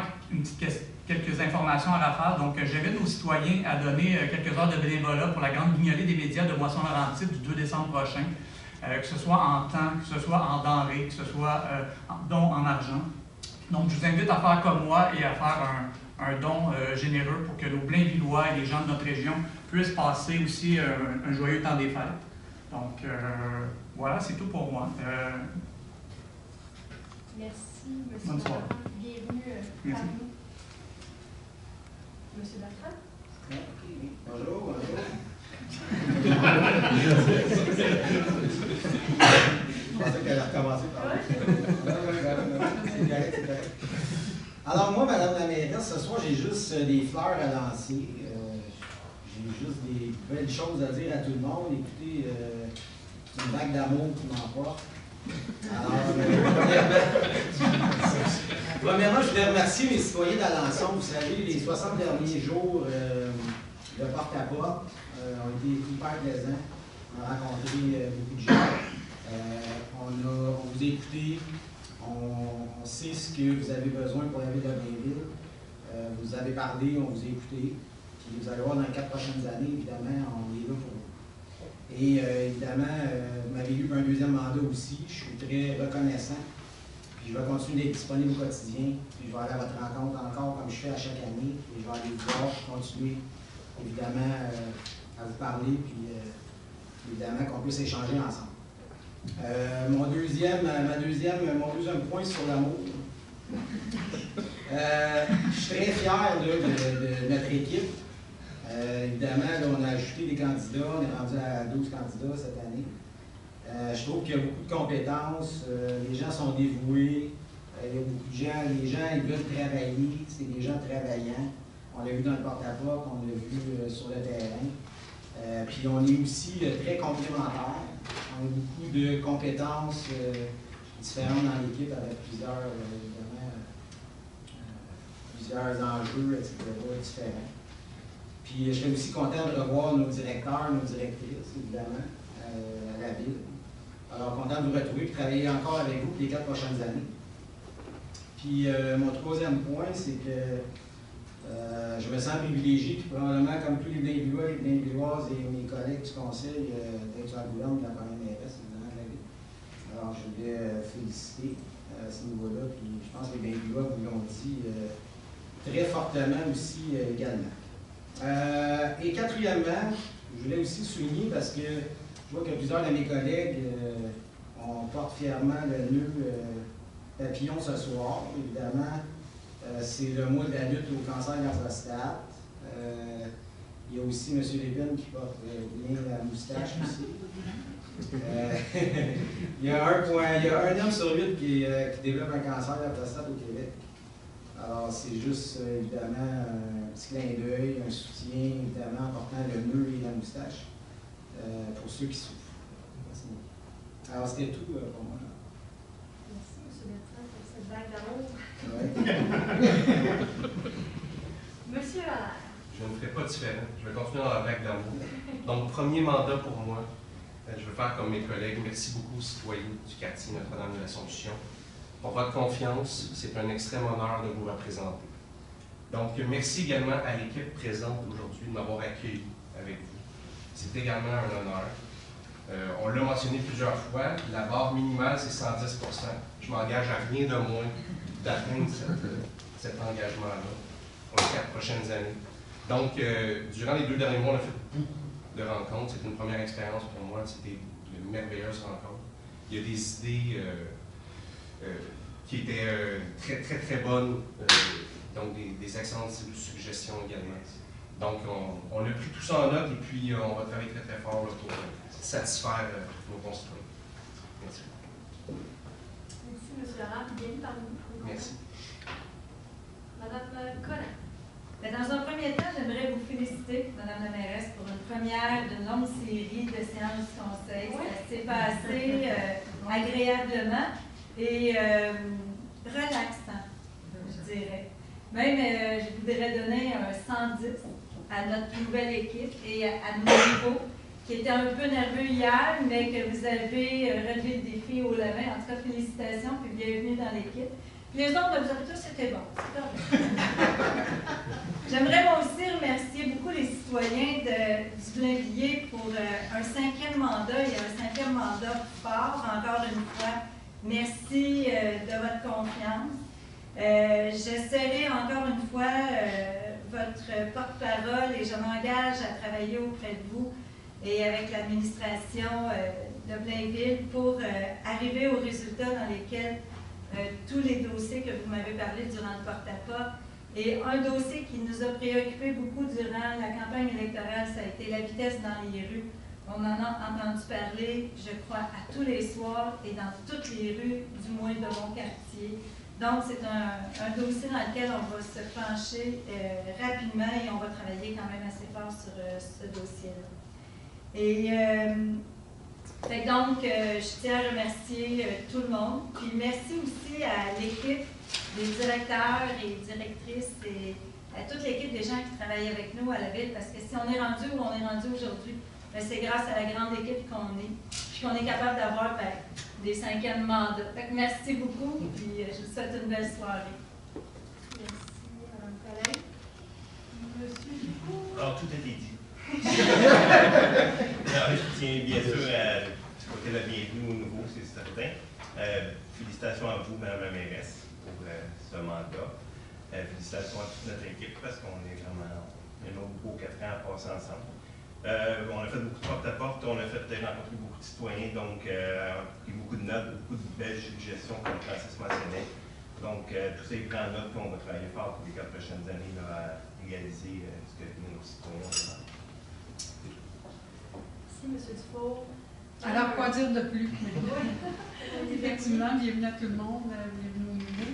quelques informations à rafale. Donc, j'invite nos citoyens à donner quelques heures de bénévolat pour la grande guignolée des médias de Moisson-Laurentides du 2 décembre prochain, que ce soit en temps, que ce soit en denrées, que ce soit en don en argent. Donc, je vous invite à faire comme moi et à faire un don généreux pour que nos Blainvillois et les gens de notre région puissent passer aussi un joyeux temps des fêtes. Donc, voilà, c'est tout pour moi. Merci, M. Bonne soirée. Bienvenue Merci. parmi nous. M. Bertrand? Bonjour, bonjour. Je pensais qu'elle allait recommencer par là. C'est correct, c'est correct. Alors moi, Madame la mairesse, ce soir, j'ai juste des fleurs à lancer. J'ai juste des belles choses à dire à tout le monde. Écoutez, c'est une vague d'amour qui m'emporte. Alors, premièrement, je voulais remercier mes citoyens d'Alençon. Vous savez, les 60 derniers jours de porte-à-porte ont été hyper plaisants. On a rencontré beaucoup de gens. On vous a écouté. On sait ce que vous avez besoin pour la ville de Blainville. Vous avez parlé, on vous a écouté. Puis vous allez voir dans les 4 prochaines années, évidemment, on est là pour vous. Et évidemment, vous m'avez eu pour un deuxième mandat aussi. Je suis très reconnaissant. Puis je vais continuer d'être disponible au quotidien. Puis je vais aller à votre rencontre encore comme je fais à chaque année. Et je vais aller vous voir, continuer évidemment à vous parler. Puis évidemment qu'on puisse échanger ensemble. Mon deuxième point sur l'amour. Je suis très fier de notre équipe. Évidemment, là, on a ajouté des candidats, on est rendu à 12 candidats cette année. Je trouve qu'il y a beaucoup de compétences, les gens sont dévoués, il y a beaucoup de gens, les gens ils veulent travailler, c'est des gens travaillants. On l'a vu dans le porte-à-porte, on l'a vu sur le terrain. Puis on est aussi très complémentaires. On a beaucoup de compétences différentes dans l'équipe avec plusieurs enjeux, etc. différents. Puis je suis aussi content de revoir nos directeurs, nos directrices, évidemment, à la ville. Alors, content de vous retrouver et de travailler encore avec vous pour les 4 prochaines années. Puis mon troisième point, c'est que je me sens privilégié, puis probablement comme tous les Blainvillois et les Blainvilloises et mes collègues du conseil, d'être sur la gouverne de la première mairesse, évidemment, de la ville. Alors, je voulais féliciter à ce niveau-là, puis je pense que les Blainvillois vous l'ont dit très fortement aussi également. Et quatrièmement, je voulais aussi souligner, parce que je vois que plusieurs de mes collègues on porte fièrement le nœud papillon ce soir, évidemment. C'est le mois de la lutte au cancer de la prostate. Il y a aussi M. Lépine qui porte bien la moustache aussi. Il y a un homme sur 8 qui développe un cancer de la prostate au Québec. Alors, c'est juste, évidemment, un petit clin d'œil, un soutien, évidemment, en portant le nœud et la moustache pour ceux qui souffrent. Alors, c'était tout pour moi. Merci, M. Bertrand, pour cette vague d'amour. Ouais. Monsieur Allaire. Je ne ferai pas différent. Je vais continuer dans la vague d'amour. Donc, premier mandat pour moi. Je veux faire comme mes collègues. Merci beaucoup aux citoyens du quartier Notre-Dame de l'Assomption. Pour votre confiance, c'est un extrême honneur de vous représenter. Donc, merci également à l'équipe présente aujourd'hui de m'avoir accueilli avec vous. C'est également un honneur. On l'a mentionné plusieurs fois, la barre minimale, c'est 110 %. Je m'engage à rien de moins d'atteindre cet engagement-là. pour les 4 prochaines années. Donc, durant les 2 derniers mois, on a fait beaucoup de rencontres. C'était une première expérience pour moi. C'était une merveilleuse rencontre. Il y a des idées qui étaient très, très, très bonnes, donc des excellentes suggestions également. Donc, on a pris tout ça en note et puis on va travailler très, très fort là, pour satisfaire nos concitoyens. Merci. Merci, M. Laurent. Bienvenue parmi nous. Merci. Madame Collin. Dans un premier temps, j'aimerais vous féliciter, Madame la mairesse, pour une première d'une longue série de séances du conseil. Ça s'est passé agréablement et relaxant, je dirais. Même, je voudrais donner un 110 à notre nouvelle équipe et à nos niveaux, qui étaient un peu nerveux hier, mais que vous avez relevé le défi haut la main. En tout cas, félicitations et bienvenue dans l'équipe. Les autres, vous avez tous été bons. J'aimerais moi aussi remercier beaucoup les citoyens du Blainvilliers pour un 5e mandat et un 5e mandat fort. Encore une fois, merci de votre confiance. J'essaierai encore une fois votre porte-parole et je m'engage à travailler auprès de vous et avec l'administration de Blainville pour arriver aux résultats dans lesquels tous les dossiers que vous m'avez parlé durant le porte-à-porte. Et un dossier qui nous a préoccupé beaucoup durant la campagne électorale, ça a été la vitesse dans les rues. On en a entendu parler, je crois, à tous les soirs et dans toutes les rues, du moins de mon quartier. Donc, c'est un dossier dans lequel on va se pencher rapidement et on va travailler quand même assez fort sur ce dossier-là. Et donc, je tiens à remercier tout le monde. Puis merci aussi à l'équipe des directeurs et directrices et à toute l'équipe des gens qui travaillent avec nous à la Ville, parce que si on est rendu où on est rendu aujourd'hui, c'est grâce à la grande équipe qu'on est, puis qu'on est capable d'avoir des 5e mandats. Fait que merci beaucoup, puis je vous souhaite une belle soirée. Merci, Mme Collin. Monsieur Dufour. Alors, tout a été dit. Alors, je tiens bien sûr à souhaiter la bienvenue au nouveau, c'est certain. Félicitations à vous, Mme la mairesse, pour ce mandat. Félicitations à toute notre équipe parce qu'on est vraiment un autre beau 4 ans à passer ensemble. On a fait beaucoup de porte-à-porte, on a fait rencontrer beaucoup de citoyens, donc pris beaucoup de notes, beaucoup de belles suggestions, comme Francis mentionnait. Donc, tout ça est pris en note, puis on va travailler fort pour les 4 prochaines années là, à réaliser ce que nos citoyens demandent. Merci, M. Dufour. Alors, quoi dire de plus? Effectivement, bienvenue à tout le monde, bienvenue au nouveau.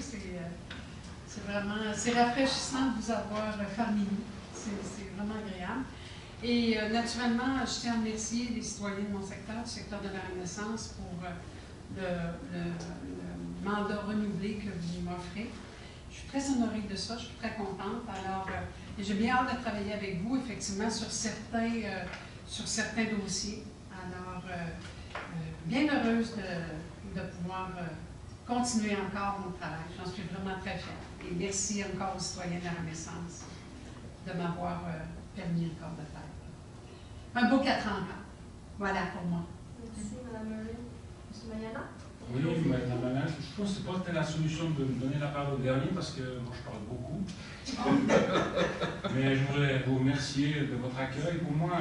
C'est vraiment, c'est rafraîchissant de vous avoir parmi nous. C'est vraiment agréable. Et naturellement, je tiens à remercier les citoyens de mon secteur, du secteur de la Renaissance, pour le mandat renouvelé que vous m'offrez. Je suis très honorée de ça, je suis très contente. Alors, j'ai bien hâte de travailler avec vous, effectivement, sur certains dossiers. Alors, bien heureuse de pouvoir continuer encore mon travail. J'en suis vraiment très fière. Et merci encore aux citoyens de la Renaissance de m'avoir permis encore de faire. Un beau 4 ans encore. Voilà pour moi. Merci, Mme Merlin. M. Mayana? Oui, Mme Mayana, je pense que ce n'est pas la solution de me donner la parole au dernier parce que moi je parle beaucoup. Mais je voudrais vous remercier de votre accueil. Pour moi,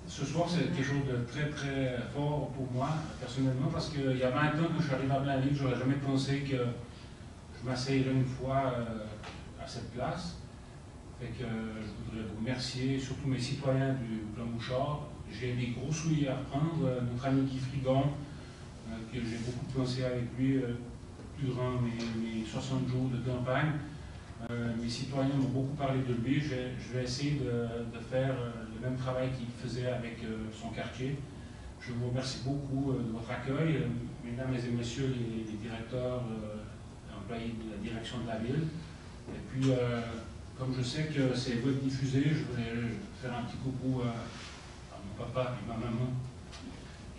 ce soir, c'est quelque chose de très, très fort pour moi, personnellement, parce qu'il y a 20 ans que je suis arrivé à Blainville, je n'aurais jamais pensé que je m'asseyerais une fois à cette place. Fait que je voudrais vous remercier, surtout mes citoyens du Plan Bouchard. J'ai des gros souliers à reprendre. Notre ami Guy Frigon, que j'ai beaucoup pensé avec lui durant mes 60 jours de campagne. Mes citoyens m'ont beaucoup parlé de lui. Je vais essayer de faire le même travail qu'il faisait avec son quartier. Je vous remercie beaucoup de votre accueil, mesdames et messieurs les directeurs, employés de la direction de la ville. Et puis, comme je sais que c'est votre diffusé, je voulais faire un petit coucou à mon papa et ma maman,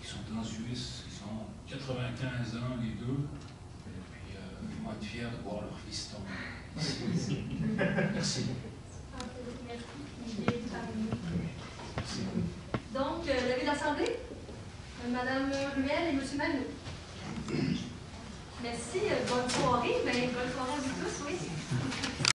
qui sont en Suisse, qui sont 95 ans les deux. Et puis, ils vont être fiers de voir leur fiston. Merci. Merci. Donc, l'avis de l'Assemblée, Mme Ruel et M. Manou. Merci, bonne soirée, bonne soirée à vous tous, oui.